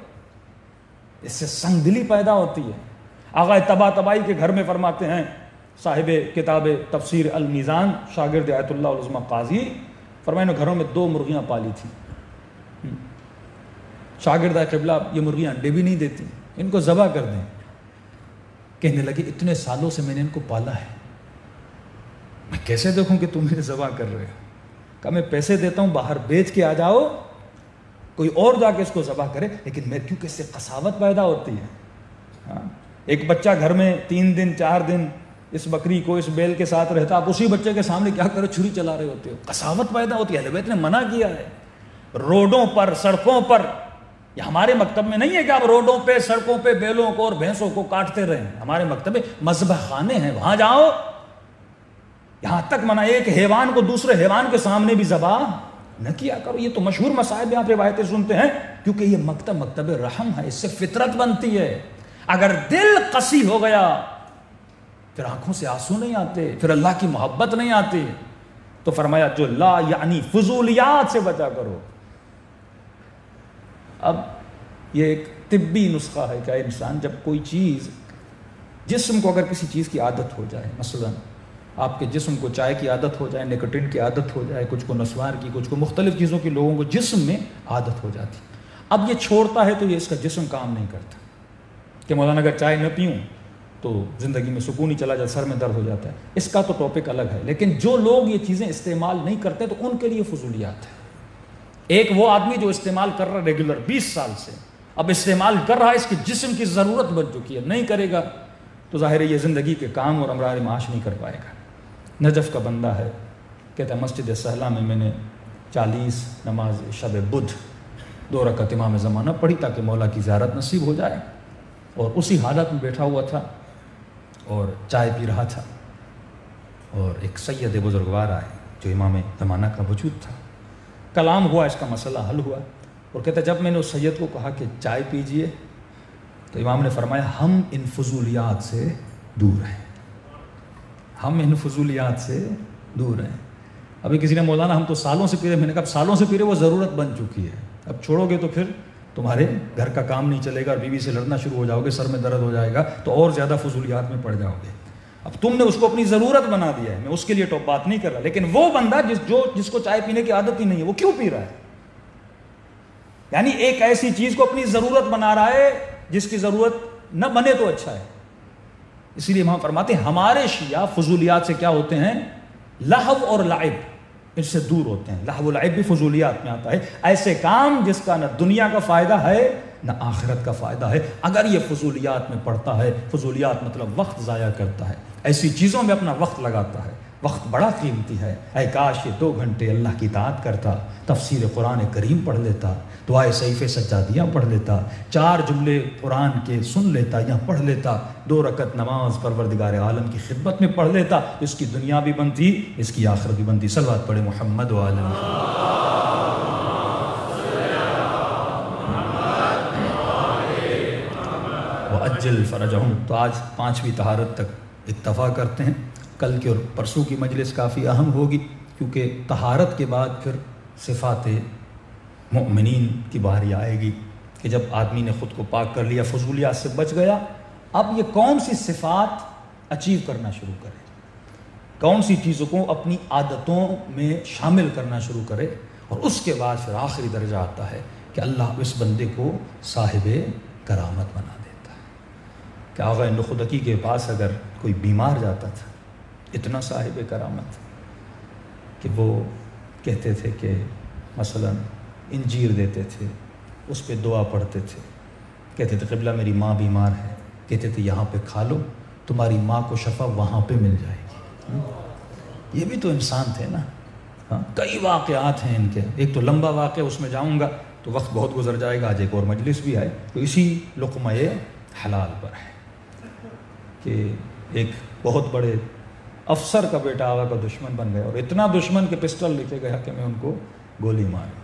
اس سے سنگ دلی پیدا ہوتی ہے. آغا طباطبائی کے گھر میں فرماتے ہیں صاحب کتاب تفسیر المیزان شاگرد آیت اللہ العظمہ قاضی, فرمائے نے گھروں میں 2 مرغیاں پالی تھیں. شاگرد قبلہ یہ مرغیاں انڈے بھی نہیں دیتی, ان کو ذبح کر دیں. کہنے لگے اتنے سالوں سے میں نے ان کو پالا ہے, میں کیسے دیکھوں کہ تم انہیں ذبح کر رہے ہو. کہا میں پیسے دیتا ہوں باہر بیچ کے آ جاؤ, کوئی اور جا کے اس کو ذبح کرے, لیکن میں کیونکہ اس سے قساوت پیدا ہوتی ہے. ہاں ایک بچہ گھر میں 3 دن 4 دن اس بکری کو اس بیل کے ساتھ رہتا, آپ اسی بچے کے سامنے کیا کرو چھری چلا رہے ہوتے ہو, قساوت پیدا ہوتی ہے. اہل بیت نے منع کیا ہے. روڈوں پر سڑکوں پر, یہ ہمارے مکتب میں نہیں ہے کہ آپ روڈوں پہ سڑکوں پہ بیلوں کو اور بھینسوں کو کاٹتے رہیں. ہمارے مکتب میں مذبح خانے ہیں, وہاں جاؤ. یہاں تک منع ایک حیوان کو دوسرے حیوان کے سامنے بھی ذبح نہ کیا کرو. یہ تو مشہور مصائب آپ روایتیں سنتے ہیں, کیونکہ یہ مکتب رحم ہے, اس سے فطرت بنتی ہے. اگر دل قسی ہو گیا پھر آنکھوں سے آنسو نہیں آتے, پھر اللہ کی محبت نہیں آتی. تو فرمایا جو لا یعنی فضولیات سے بچا کرو. اب یہ ایک طبی نسخہ ہے کہ انسان جب کوئی چیز, جسم کو اگر کسی چیز کی عادت ہو جائے, مثلا آپ کے جسم کو چائے کی عادت ہو جائے, نکوٹین کی عادت ہو جائے, کچھ کو نسوار کی, کچھ کو مختلف چیزوں کی, لوگوں کو جسم میں عادت ہو جاتی. اب یہ چھوڑتا ہے تو یہ اس کا جسم کام نہیں کرتا کہ مولانا اگر چائے نہ پیوں تو زندگی میں سکون ہی چلا جاتا, سر میں درد ہو جاتا ہے. اس کا تو ٹاپک الگ ہے, لیکن جو لوگ یہ چیزیں استعمال نہیں کرتے تو ان کے لیے فضولیات ہے. ایک وہ آدمی جو استعمال کر رہا ریگولر 20 سال سے, اب استعمال کر رہا ہے, اس کے جسم کی ضرورت بن چکی ہے, نہیں کرے گا تو ظاہر ہے یہ زندگی کے کام اور امرار معاش نہیں کر پائے گا. نجف کا بندہ ہے, کہتا ہے مسجد سہلہ میں نے 40 نماز شب بدھ 2 رکعت امام زمانہ پڑھی تاکہ مولا کی زیارت نصیب ہو جائے. اور اسی حالت میں بیٹھا ہوا تھا اور چائے پی رہا تھا, اور ایک سید بزرگوار آئے جو امام زمانہ کا وجود تھا. کلام ہوا, اس کا مسئلہ حل ہوا, اور کہتا ہے جب میں نے اس سید کو کہا کہ چائے پیجئے تو امام نے فرمایا ہم ان فضولیات سے دور ہیں, ہم ان فضولیات سے دور ہیں. ابھی کسی نے مولانا ہم تو سالوں سے پی رہے, میں نے کہا سالوں سے پی رہے وہ ضرورت بن چکی ہے, اب چھوڑو گے تو پھر تمہارے گھر کا کام نہیں چلے گا, اور بیوی سے لڑنا شروع ہو جاؤ گے, سر میں درد ہو جائے گا, تو اور زیادہ فضولیات میں پڑ جاؤ گے. اب تم نے اس کو اپنی ضرورت بنا دیا ہے, میں اس کے لیے ٹاپ بات نہیں کر رہا, لیکن وہ بندہ جس کو چائے پینے کی عادت ہی نہیں ہے وہ کیوں پی رہا ہے؟ یعنی ایک ایسی چیز کو اپنی ضرورت بنا رہا ہے جس کی ضرورت نہ بنے تو اچھا ہے. اسی لیے ہم فرماتے ہیں ہمارے شیعہ فضولیات سے کیا ہوتے ہیں, لہو اور لعب, ان سے دور ہوتے ہیں. لہو و لعب بھی فضولیات میں آتا ہے, ایسے کام جس کا نہ دنیا کا فائدہ ہے نہ آخرت کا فائدہ ہے. اگر یہ فضولیات میں پڑتا ہے, فضولیات مطلب وقت ضائع کرتا ہے, ایسی چیزوں میں اپنا وقت لگاتا ہے, وقت بڑا قیمتی ہے. اے کاش یہ 2 گھنٹے اللہ کی اطاعت کرتا, تفسیر قرآن کریم پڑھ لیتا, دعائے صحیفے سجادیاں پڑھ لیتا, 4 جملے قرآن کے سن لیتا یا پڑھ لیتا, 2 رکعت نماز پروردگار عالم کی خدمت میں پڑھ لیتا, اس کی دنیا بھی بنتی, اس کی آخرت بھی بنتی. صلوات پڑھے محمد و آل محمد. وَأَجِّلْ فَرَجَهُمْ. تو آج 5ویں طہارت تک اکتفا کرتے ہیں. کل کی اور پرسوں کی مجلس کافی اہم ہوگی, کیونکہ طہارت کے بعد پھر صفات مؤمنین کی باری آئے گی کہ جب آدمی نے خود کو پاک کر لیا, فضولیات سے بچ گیا, اب یہ کون سی صفات اچیو کرنا شروع کرے, کون سی چیزوں کو اپنی عادتوں میں شامل کرنا شروع کرے. اور اس کے بعد پھر آخری درجہ آتا ہے کہ اللہ اس بندے کو صاحب کرامت بنا دیتا ہے. کہ آغا نخدکی کے پاس اگر کوئی بیمار جاتا تھا, اتنا صاحب کرامت کہ وہ کہتے تھے کہ مثلا انجیر دیتے تھے, اس پہ دعا پڑھتے تھے, کہتے تھے قبلہ میری ماں بیمار ہے, کہتے تھے یہاں پہ کھا لو, تمہاری ماں کو شفا وہاں پہ مل جائے گی. یہ بھی تو انسان تھے نا. ہاں کئی واقعات ہیں ان کے, ایک تو لمبا واقعہ, اس میں جاؤں گا تو وقت بہت گزر جائے گا, آج ایک اور مجلس بھی ہے, تو اسی لقمہ حلال پر ہے. کہ ایک بہت بڑے افسر کا بیٹا آقا کا دشمن بن گیا، اور اتنا دشمن کہ پسٹل لے کے گیا کہ میں ان کو گولی ماروں،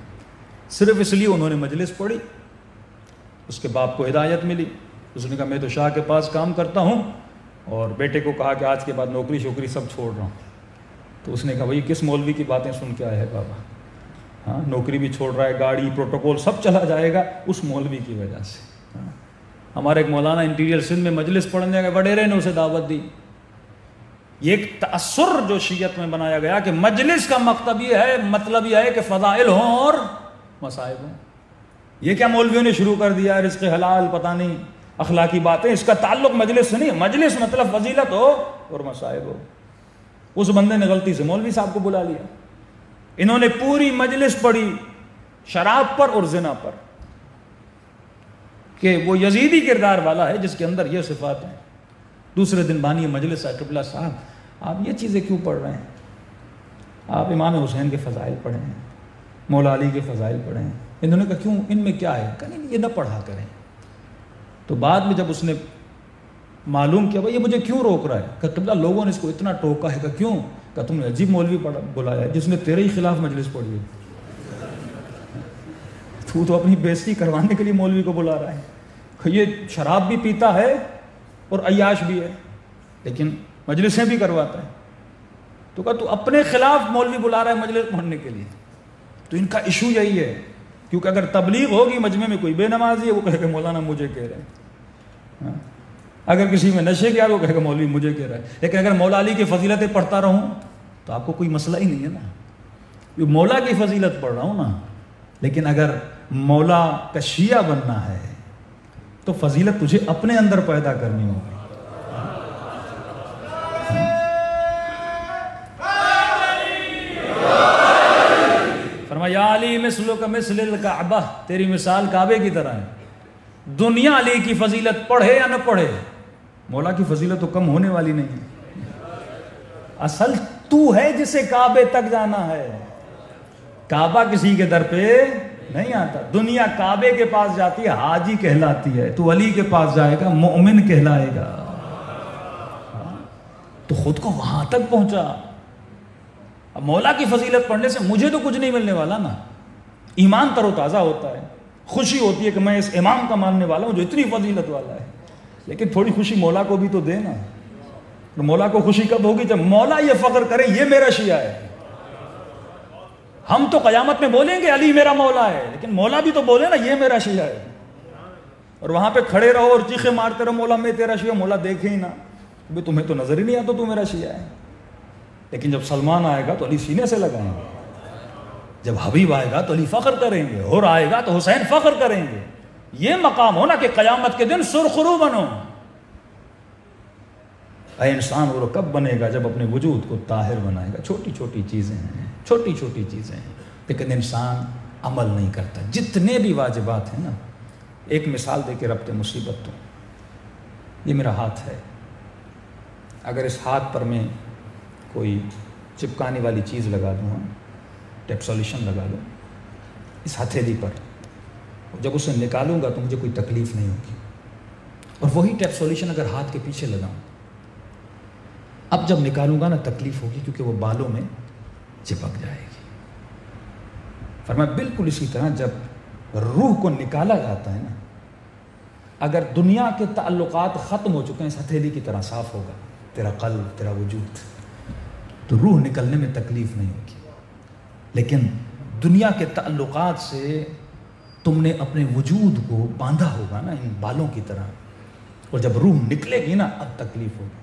صرف اس لیے انہوں نے مجلس پڑھی۔ اس کے باپ کو ہدایت ملی، اس نے کہا میں تو شاہ کے پاس کام کرتا ہوں، اور بیٹے کو کہا کہ آج کے بعد نوکری شوکری سب چھوڑ رہا ہوں۔ تو اس نے کہا بھائی کس مولوی کی باتیں سن کے آیا ہے بابا؟ ہاں، نوکری بھی چھوڑ رہا ہے، گاڑی پروٹوکول سب چلا جائے گا اس مولوی کی وجہ سے۔ ہمارے ایک مولانا انٹیریئر سندھ میں مجلس پڑھنے گئے، وڈیرے نے اسے دعوت دی۔ یہ ایک تأثر جو شیعت میں بنایا گیا کہ مجلس کا مطلب یہ ہے کہ فضائل ہوں اور مصائب ہوں۔ یہ کیا مولویوں نے شروع کر دیا، رزق حلال پتہ نہیں اخلاقی باتیں، اس کا تعلق مجلس سے نہیں۔ مجلس مطلب فضیلت ہو اور مصائب ہو۔ اس بندے نے غلطی سے مولوی صاحب کو بلا لیا، انہوں نے پوری مجلس پڑھی شراب پر اور زنا پر، کہ وہ یزیدی کردار والا ہے جس کے اندر یہ صفات ہیں۔ دوسرے دن بانی مجلس آئے، قبلہ صاحب آپ یہ چیزیں کیوں پڑھ رہے ہیں؟ آپ امام حسین کے فضائل پڑھیں ہیں، مولا علی کے فضائل پڑھیں ہیں۔ انہوں نے کہا کیوں، ان میں کیا ہے؟ کہا نہیں یہ نہ پڑھا کریں۔ تو بعد میں جب اس نے معلوم کیا بھائی یہ مجھے کیوں روک رہا ہے، کہ قبلہ لوگوں نے اس کو اتنا ٹوکا ہے، کہ کیوں؟ کہ تم نے عجیب مولوی بلایا ہے جس نے تیرے ہی خلاف مجلس پڑھی ہے، تو اپنی بےزتی کروانے کے لیے مولوی کو بلا رہا ہے۔ کہ یہ شراب بھی پیتا ہے اور عیاش بھی ہے، لیکن مجلسیں بھی کرواتا ہے۔ تو کہا تو اپنے خلاف مولوی بلا رہا ہے مجلس پڑھنے کے لیے۔ تو ان کا ایشو یہی ہے، کیونکہ اگر تبلیغ ہوگی مجمع میں کوئی بے نمازی ہے وہ کہے کہ مولانا مجھے کہہ رہے ہیں، اگر کسی میں نشے کیا وہ کہے کہ مولوی مجھے کہہ رہا ہے۔ لیکن اگر مولا علی کی فضیلتیں پڑھتا رہوں تو آپ کو کوئی مسئلہ ہی نہیں ہے نا، یہ مولا کی فضیلت پڑھ رہا ہوں نا۔ لیکن اگر مولا کا شیعہ بننا ہے تو فضیلت تجھے اپنے اندر پیدا کرنی ہوگی۔ فرمایا یا علی مثلک مثل الکعبہ، تیری مثال کعبے کی طرح ہے۔ دنیا علی کی فضیلت پڑھے یا نہ پڑھے، مولا کی فضیلت تو کم ہونے والی نہیں ہے۔ اصل تو ہے جسے کعبے تک جانا ہے، کعبہ کسی کے در پہ نہیں آتا۔ دنیا کعبے کے پاس جاتی ہے حاجی کہلاتی ہے، تو علی کے پاس جائے گا مومن کہلائے گا۔ تو خود کو وہاں تک پہنچا۔ اب مولا کی فضیلت پڑھنے سے مجھے تو کچھ نہیں ملنے والا نا، ایمان تر و تازہ ہوتا ہے، خوشی ہوتی ہے کہ میں اس امام کا ماننے والا ہوں جو اتنی فضیلت والا ہے، لیکن تھوڑی خوشی مولا کو بھی تو دے نا۔ اور مولا کو خوشی کب ہوگی؟ جب مولا یہ فخر کرے یہ میرا شیعہ ہے۔ ہم تو قیامت میں بولیں گے علی میرا مولا ہے، لیکن مولا بھی تو بولے نا یہ میرا شیعہ ہے، اور وہاں پہ کھڑے رہو اور چیخے مارتے رہو مولا میں تیرا شیعہ، مولا دیکھے ہی نا، تمہیں تو نظر ہی نہیں آتا تو میرا شیعہ ہے۔ لیکن جب سلمان آئے گا تو علی سینے سے لگائیں گے، جب حبیب آئے گا تو علی فخر کریں گے، اور آئے گا تو حسین فخر کریں گے۔ یہ مقام ہونا کہ قیامت کے دن سرخرو بنو۔ اے انسان وہ کب بنے گا؟ جب اپنے وجود کو طاہر بنائے گا۔ چھوٹی چھوٹی چیزیں ہیں، چھوٹی چھوٹی چیزیں ہیں، لیکن انسان عمل نہیں کرتا۔ جتنے بھی واجبات ہیں نا، ایک مثال دے کے ربط مصیبت تو یہ میرا ہاتھ ہے، اگر اس ہاتھ پر میں کوئی چپکانے والی چیز لگا دوں، ٹیپ سولیوشن لگا دوں اس ہتھیلی پر، جب اسے نکالوں گا تو مجھے کوئی تکلیف نہیں ہوگی، اور وہی ٹیپ سولیوشن اگر ہاتھ کے پیچھے لگاؤں، اب جب نکالوں گا نا تکلیف ہوگی، کیونکہ وہ بالوں میں چپک جائے گی۔ فرمایا بالکل اسی طرح جب روح کو نکالا جاتا ہے نا، اگر دنیا کے تعلقات ختم ہو چکے ہیں اس ہتھیلی کی طرح صاف ہوگا تیرا قلب، تیرا وجود، تو روح نکلنے میں تکلیف نہیں ہوگی۔ لیکن دنیا کے تعلقات سے تم نے اپنے وجود کو باندھا ہوگا نا ان بالوں کی طرح، اور جب روح نکلے گی نا اب تکلیف ہوگی،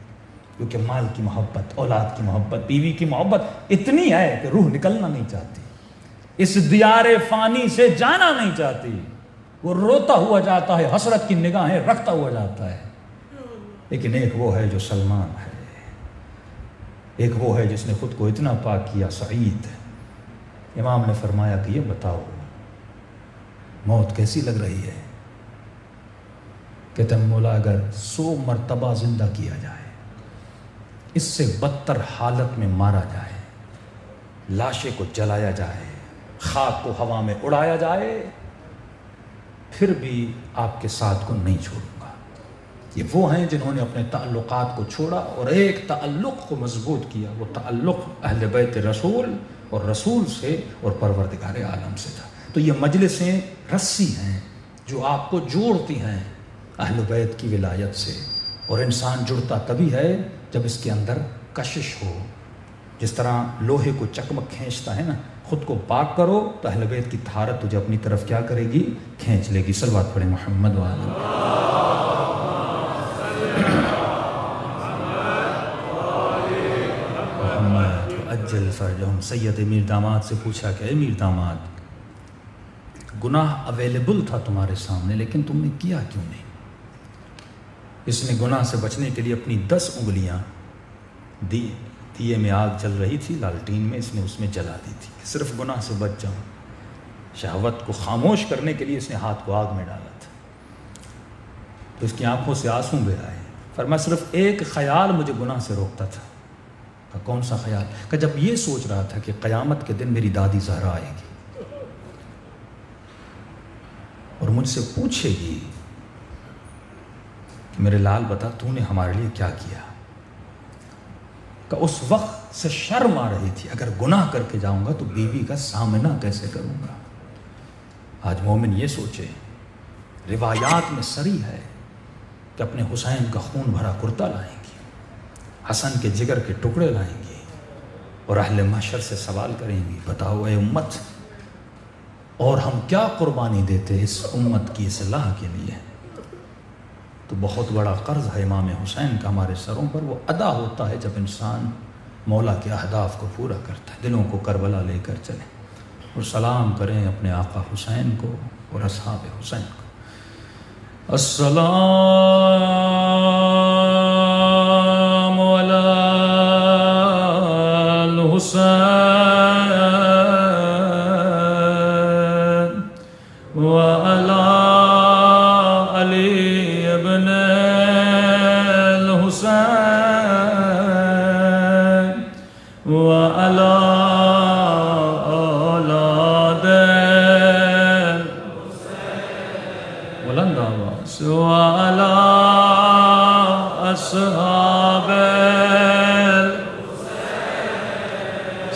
کیونکہ مال کی محبت، اولاد کی محبت، بیوی کی محبت اتنی ہے کہ روح نکلنا نہیں چاہتی، اس دیار فانی سے جانا نہیں چاہتی، وہ روتا ہوا جاتا ہے، حسرت کی نگاہیں رکھتا ہوا جاتا ہے۔ لیکن ایک وہ ہے جو سلمان ہے، ایک وہ ہے جس نے خود کو اتنا پاک کیا، سعید۔ امام نے فرمایا کہ یہ بتاؤ موت کیسی لگ رہی ہے؟ کہتے ہیں مولا اگر 100 مرتبہ زندہ کیا جائے، اس سے بدتر حالت میں مارا جائے، لاشے کو جلایا جائے، خاک کو ہوا میں اڑایا جائے، پھر بھی آپ کے ساتھ کو نہیں چھوڑوں گا۔ یہ وہ ہیں جنہوں نے اپنے تعلقات کو چھوڑا اور ایک تعلق کو مضبوط کیا، وہ تعلق اہل بیت رسول اور رسول سے اور پروردگار عالم سے تھا۔ تو یہ مجلسیں رسی ہیں جو آپ کو جوڑتی ہیں اہل بیت کی ولایت سے، اور انسان جڑتا تبھی ہے جب اس کے اندر کشش ہو۔ جس طرح لوہے کو چکمک کھینچتا ہے نا، خود کو پاک کرو تو اہل بیت کی طہارت تجھے اپنی طرف کیا کرے گی؟ کھینچ لے گی۔ صلوات پڑھیں محمد وعلی محمد اجل فرجہم۔ سید امیر داماد سے پوچھا کہ امیر داماد، گناہ اویلیبل تھا تمہارے سامنے لیکن تم نے کیا کیوں نہیں؟ اس نے گناہ سے بچنے کے لیے اپنی 10 انگلیاں دیے میں آگ جل رہی تھی لالٹین میں، اس نے اس میں جلا دی تھی کہ صرف گناہ سے بچ جاؤں۔ شہوت کو خاموش کرنے کے لیے اس نے ہاتھ کو آگ میں ڈالا تھا، تو اس کی آنکھوں سے آنسو بہ آئے۔ فرمایا صرف ایک خیال مجھے گناہ سے روکتا تھا۔ کہ کون سا خیال؟ کہ جب یہ سوچ رہا تھا کہ قیامت کے دن میری دادی زہرا آئے گی اور مجھ سے پوچھے گی کہ میرے لال بتا تو نے ہمارے لیے کیا کیا، کہ اس وقت سے شرم آ رہی تھی اگر گناہ کر کے جاؤں گا تو بیوی کا سامنا کیسے کروں گا۔ آج مومن یہ سوچے، روایات میں صریح ہے کہ اپنے حسین کا خون بھرا کرتا لائیں گی، حسن کے جگر کے ٹکڑے لائیں گی اور اہل محشر سے سوال کریں گی، بتاؤ اے امت، اور ہم کیا قربانی دیتے اس امت کی اصلاح کے لیے؟ تو بہت بڑا قرض ہے امام حسین کا ہمارے سروں پر، وہ ادا ہوتا ہے جب انسان مولا کے اہداف کو پورا کرتا ہے۔ دلوں کو کربلا لے کر چلیں اور سلام کریں اپنے آقا حسین کو اور اصحاب حسین کو۔ السلام علی الحسین وعلی علی ابن الحسین وعلی اولاد بلند آواز وعلی اصحاب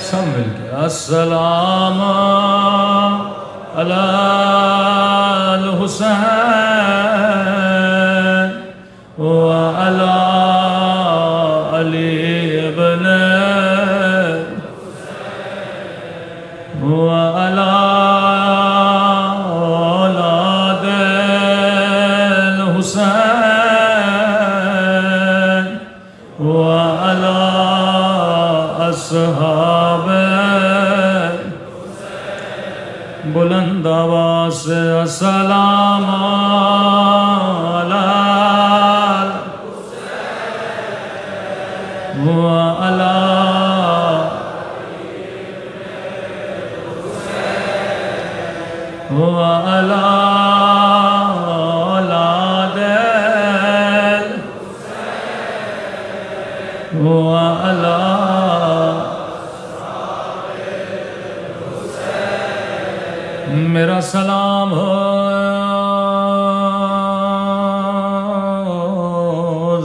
سب مل کے السلام علی الحسین وعلی علی ابن وعلی اولاد الحسین وعلی اصحاب بلند آواز سے السلام علی وعلی وعلی اولاد وعلی میرا سلام ہو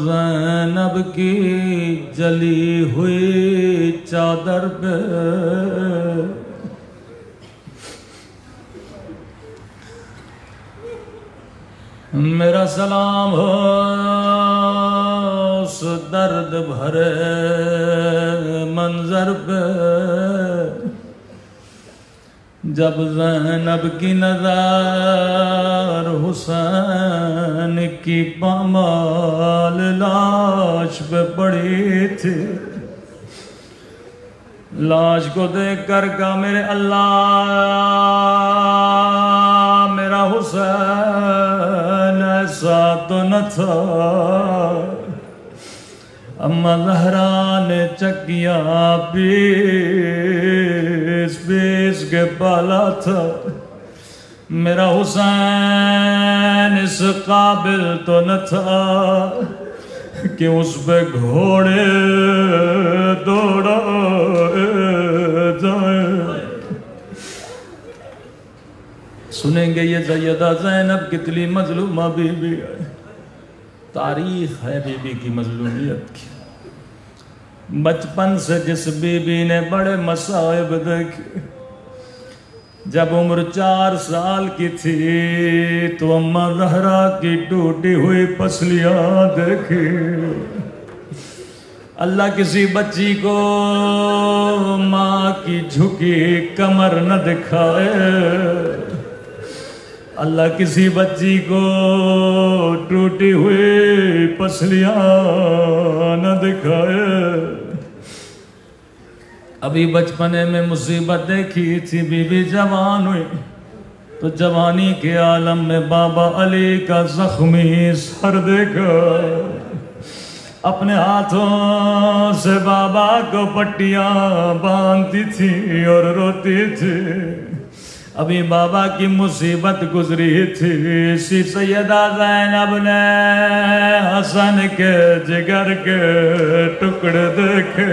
زینب کی جلی ہوئی چادر پہ، میرا سلام ہو اس درد بھرے منظر پہ جب زینب کی نظر حسین کی پامال لاش پہ پڑی تھی۔ لاش کو دیکھ کر کہا میرے اللہ، میرا حسین ایسا تو نہ تھا۔ اما زہرا نے چکیاں پیس پیس کے پالا تھا۔ میرا حسین اس قابل تو نہ تھا کہ اس پہ گھوڑے دوڑا جائے۔ سنیں گے یہ سیدہ زینب کتنی مظلومہ بی بی ہے، تاریخ ہے بی بی کی مظلومیت کی. بچپن سے جس بی بی نے بڑے مصائب دیکھے، جب عمر 4 سال کی تھی تو اماں زہرا کی ٹوٹی ہوئی پسلیاں دیکھی. اللہ کسی بچی کو ماں کی جھکی کمر نہ دکھائے. اللہ کسی بچی کو ٹوٹی ہوئی پسلیاں نہ دکھائے. ابھی بچپنے میں مصیبت دیکھی تھی، بی بی جوان ہوئی تو جوانی کے عالم میں بابا علی کا زخمی سر دیکھا. اپنے ہاتھوں سے بابا کو پٹیاں باندھتی تھی اور روتی تھی. ابھی بابا کی مصیبت گزری تھی، اسی سیدہ زینب نے حسن کے جگر کے ٹکڑے دیکھے.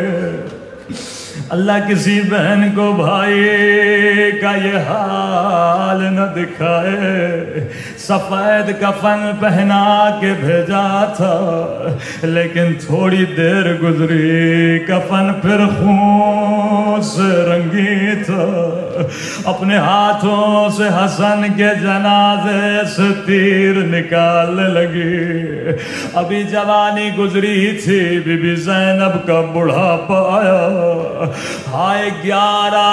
اللہ کسی بہن کو بھائی کا یہ حال نہ دکھائے. سفید کفن پہنا کے بھیجا تھا، لیکن تھوڑی دیر گزری کفن پھر خون سے رنگی تھا. اپنے ہاتھوں سے حسن کے جنازے سے تیر نکالنے لگی. ابھی جوانی گزری تھی، بی بی زینب کا بڑھاپا آیا. ہائے 11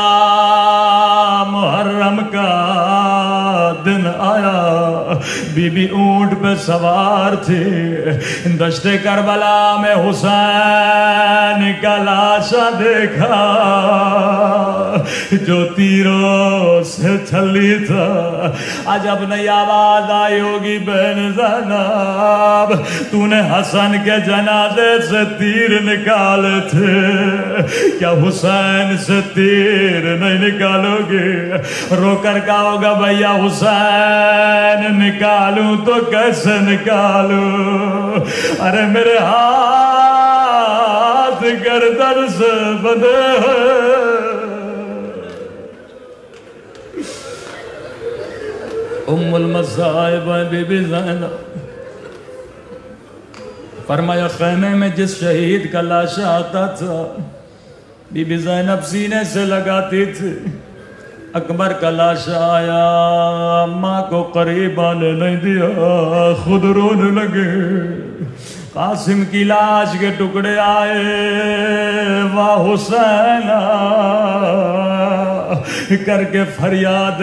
محرم کا دن آیا. بی بی اونٹ پہ سوار تھی. دشت کربلا میں حسین کا لاشا دیکھا جو تیروں سے چھلی تھا. عجب نئی آواز آئی ہوگی بہن زینب، تو نے حسن کے جنازے سے تیر نکالے تھے، کیا حسین سے تیر نہیں نکالو گے؟ رو کر کہا ہوگا بھیا حسین نکالوں تو کیسے نکالوں؟ ارے میرے ہاتھ گردن سے بندھے ہیں. ام المصائب بی بی زینب. فرمایا خیمے میں جس شہید کا لاشا آتا تھا بی بی زینب سینے سے لگاتی تھی. اکبر کا لاشا آیا، ماں کو قریب آنے نہیں دیا، خود رونے لگے. قاسم کی لاش کے ٹکڑے آئے، واہ حسین کر کے فریاد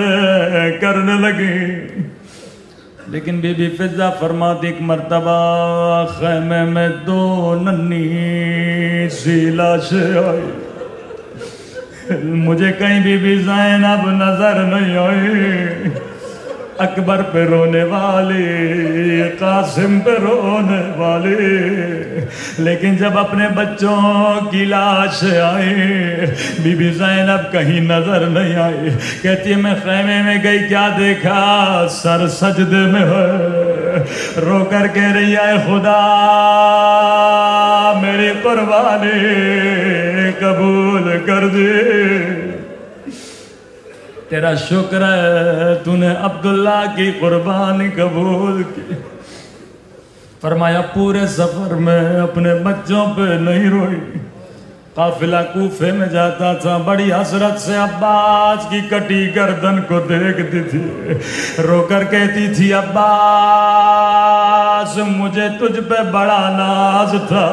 کرنے لگی. لیکن بی بی فضہ فرماتی ایک مرتبہ خیمے میں 2 ننھی سی لاشیں آئی. مجھے کہیں بی بی زینب نظر نہیں آئی. اکبر پہ رونے والی، قاسم پہ رونے والی. لیکن جب اپنے بچوں کی لاش آئی بی بی زینب کہیں نظر نہیں آئی. کہتی ہے میں خیمے میں گئی، کیا دیکھا؟ سر سجدے میں ہے، رو کر کہہ رہی ہے خدا میری قربانی قبول کر دی. تیرا شکر ہے تو نے عبداللہ کی قربانی قبول کی. فرمایا پورے سفر میں اپنے بچوں پہ نہیں روئی. قافلہ کوفے میں جاتا تھا، بڑی حسرت سے عباس کی کٹی گردن کو دیکھتی تھی. رو کر کہتی تھی عباس مجھے تجھ پہ بڑا ناز تھا،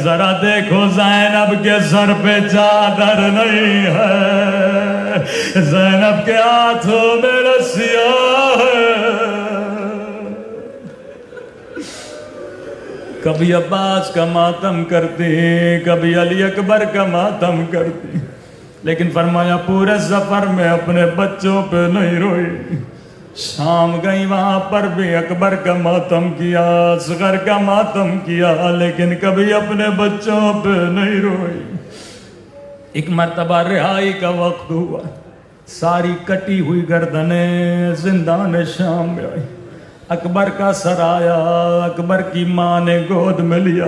ذرا دیکھو زینب کے سر پہ چادر نہیں ہے، زینب کے ہاتھوں میں رسیاں ہے. کبھی عباس کا ماتم کرتی، کبھی علی اکبر کا ماتم کرتی. لیکن فرمایا پورے سفر میں اپنے بچوں پہ نہیں روئی. شام گئی، وہاں پر بھی اکبر کا ماتم کیا، اصغر کا ماتم کیا، لیکن کبھی اپنے بچوں پہ نہیں روئی. ایک مرتبہ رہائی کا وقت ہوا، ساری کٹی ہوئی گردنیں زندان شام میں آئی. اکبر کا سر آیا، اکبر کی ماں نے گود میں لیا.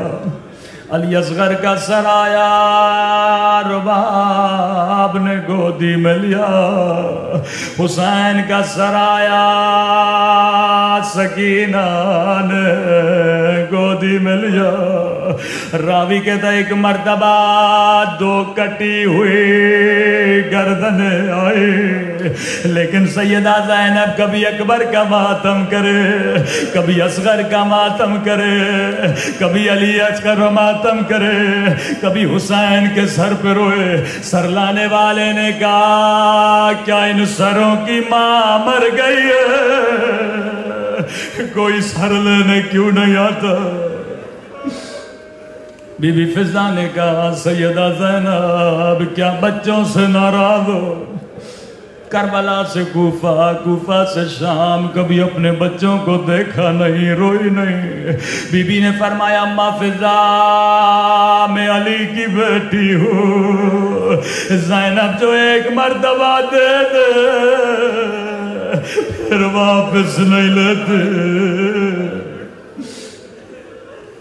علی اصغر کا سر آیا، رباب نے گودی میں لیا. حسین کا سر آیا، سکینہ نے جا. راوی کہتا ایک مرتبہ 2 کٹی ہوئی گردنیں آئی، لیکن سیدہ زینب کبھی اکبر کا ماتم کرے، کبھی اصغر کا ماتم کرے، کبھی علی اصغر کا ماتم کرے، کبھی حسین کے سر پہ روئے. سر لانے والے نے کہا کیا ان سروں کی ماں مر گئی ہے؟ کوئی سر لینے کیوں نہیں آتا؟ بی بی فضا نے کہا سیدہ زینب کیا بچوں سے ناراض ہو؟ کربلا سے کوفہ، کوفہ سے شام، کبھی اپنے بچوں کو دیکھا نہیں، روئی نہیں. بی بی نے فرمایا اماں فضا میں علی کی بیٹی ہوں، زینب جو ایک مرتبہ دے دے پھر واپس نہیں لیتے.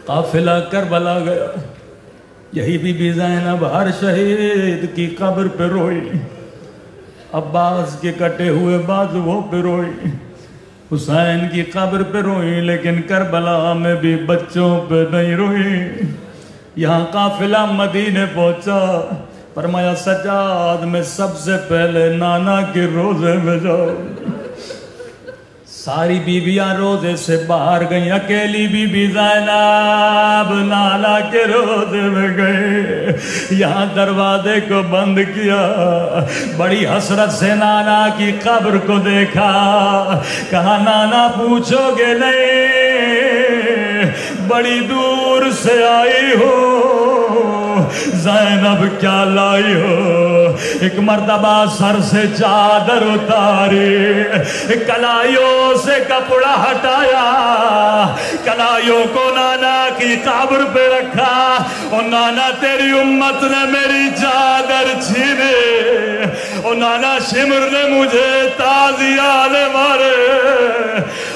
قافلہ کربلا گیا. یہی بی بی زینب ہر شہید کی قبر پہ روئی، عباس کے کٹے ہوئے بازوؤں پہ روئی، حسین کی قبر پہ روئی، لیکن کربلا میں بھی بچوں پہ نہیں روئی. یہاں قافلہ مدینے پہنچا، فرمایا سجاد میں سب سے پہلے نانا کے روزے میں جاؤں. ساری بیویاں روزے سے باہر گئیں، اکیلی بی بی زینب نانا کے روزے میں گئے. یہاں دروازے کو بند کیا، بڑی حسرت سے نانا کی قبر کو دیکھا. کہا نانا پوچھو گے نہیں، بڑی دور سے آئی ہو، زینب کیا لائی ہو؟ ایک مرتبہ سر سے چادر اتاری، کلائیوں سے کپڑا ہٹایا، کلائیوں کو نانا کی قبر پہ رکھا. اور نانا تیری امت نے میری چادر چھینے، اور نانا شمر نے مجھے تازیانے مارے،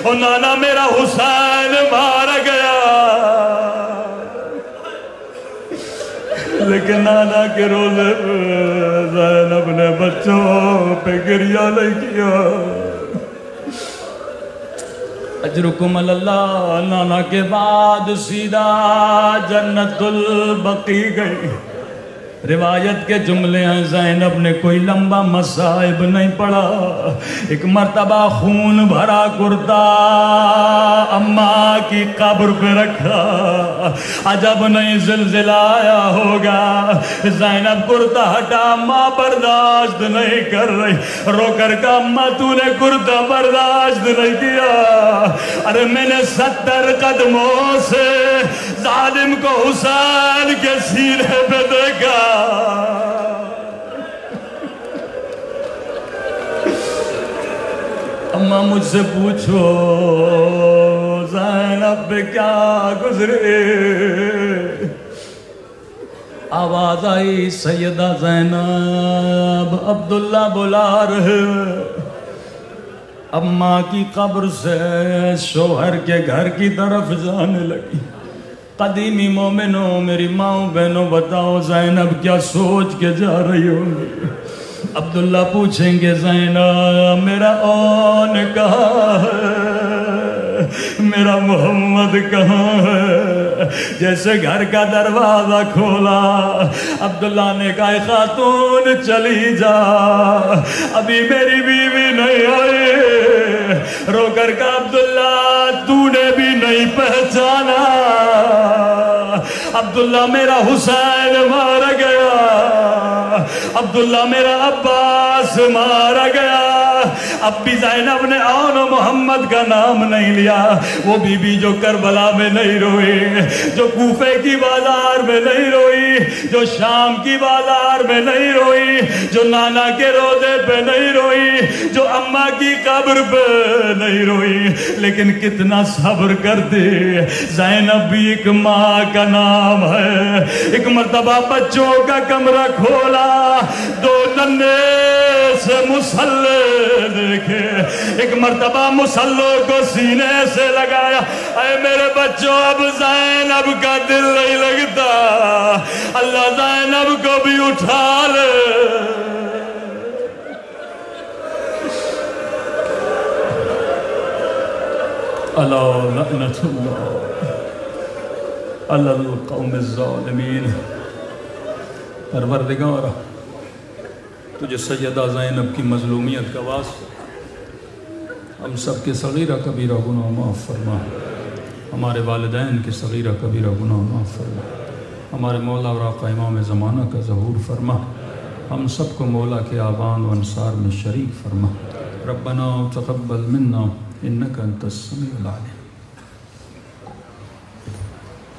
اور نانا میرا حسین مارا گیا. لیکن نانا کے روزے پہ زینب نے بچوں پہ گریہ نہیں کیا. اجرکم اللہ. نانا کے بعد سیدھا جنت البقیع گئی. روایت کے جملے ہیں زینب نے کوئی لمبا مصائب نہیں پڑا. ایک مرتبہ خون بھرا کرتا اماں کی قبر پہ رکھا. عجب نہیں زلزلہ آیا ہوگا. زینب کرتا ہٹا، اماں برداشت نہیں کر رہی، رو کر کہا اماں تو نے کرتا برداشت نہیں کیا. ارے میں نے 70 قدموں سے ظالم کو حسین کے سینے پہ دیکھا. اماں مجھ سے پوچھو زینب پہ کیا گزرے. آواز آئی سیدہ زینب عبداللہ بلا رہے. اماں کی قبر سے شوہر کے گھر کی طرف جانے لگی. قدیمی مومنوں، میری ماں بہنوں، بتاؤ زینب کیا سوچ کے جا رہی ہوں گی؟ عبداللہ پوچھیں گے زینب میرا اون کہاں ہے، میرا محمد کہاں ہے؟ جیسے گھر کا دروازہ کھولا، عبداللہ نے کہا خاتون چلی جا، ابھی میری بیوی نہیں آئی. رو کر کہا عبداللہ تو نے بھی نہیں پہچانا، عبداللہ میرا حسین مارا گیا، عبداللہ میرا عباس مارا گیا. اب بھی زینب نے اون و محمد کا نام نہیں لیا. وہ بی بی جو کربلا میں نہیں روئی، جو کوفے کی بازار میں نہیں روئی، جو شام کی بازار میں نہیں روئی، جو نانا کے روزے پہ نہیں روئی، جو اماں کی قبر پہ نہیں روئی، لیکن کتنا صبر کرتے. زینب بھی ایک ماں کا نام ہے. ایک مرتبہ بچوں کا کمرہ کھولا، 2 ننھے سے مسلح دیکھے. ایک مرتبہ مسلح کو سینے سے لگایا. اے میرے بچوں اب زینب کا دل نہیں لگتا، اللہ زینب کو بھی اٹھا لے. اللہ لعنت اللہ. علی القوم الظالمین. پروردگارا تجھے سیدہ زینب کی مظلومیت کا واسطہ ہم سب کے صغیرہ کبیرہ گناہ معاف فرما. ہمارے والدین کے صغیرہ کبیرہ گناہ معاف فرما. ہمارے مولا اور آقا امام زمانہ کا ظہور فرما. ہم سب کو مولا کے آبان و انصار میں شریک فرما. ربنا تقبل منا انک انت السمیع العلیم.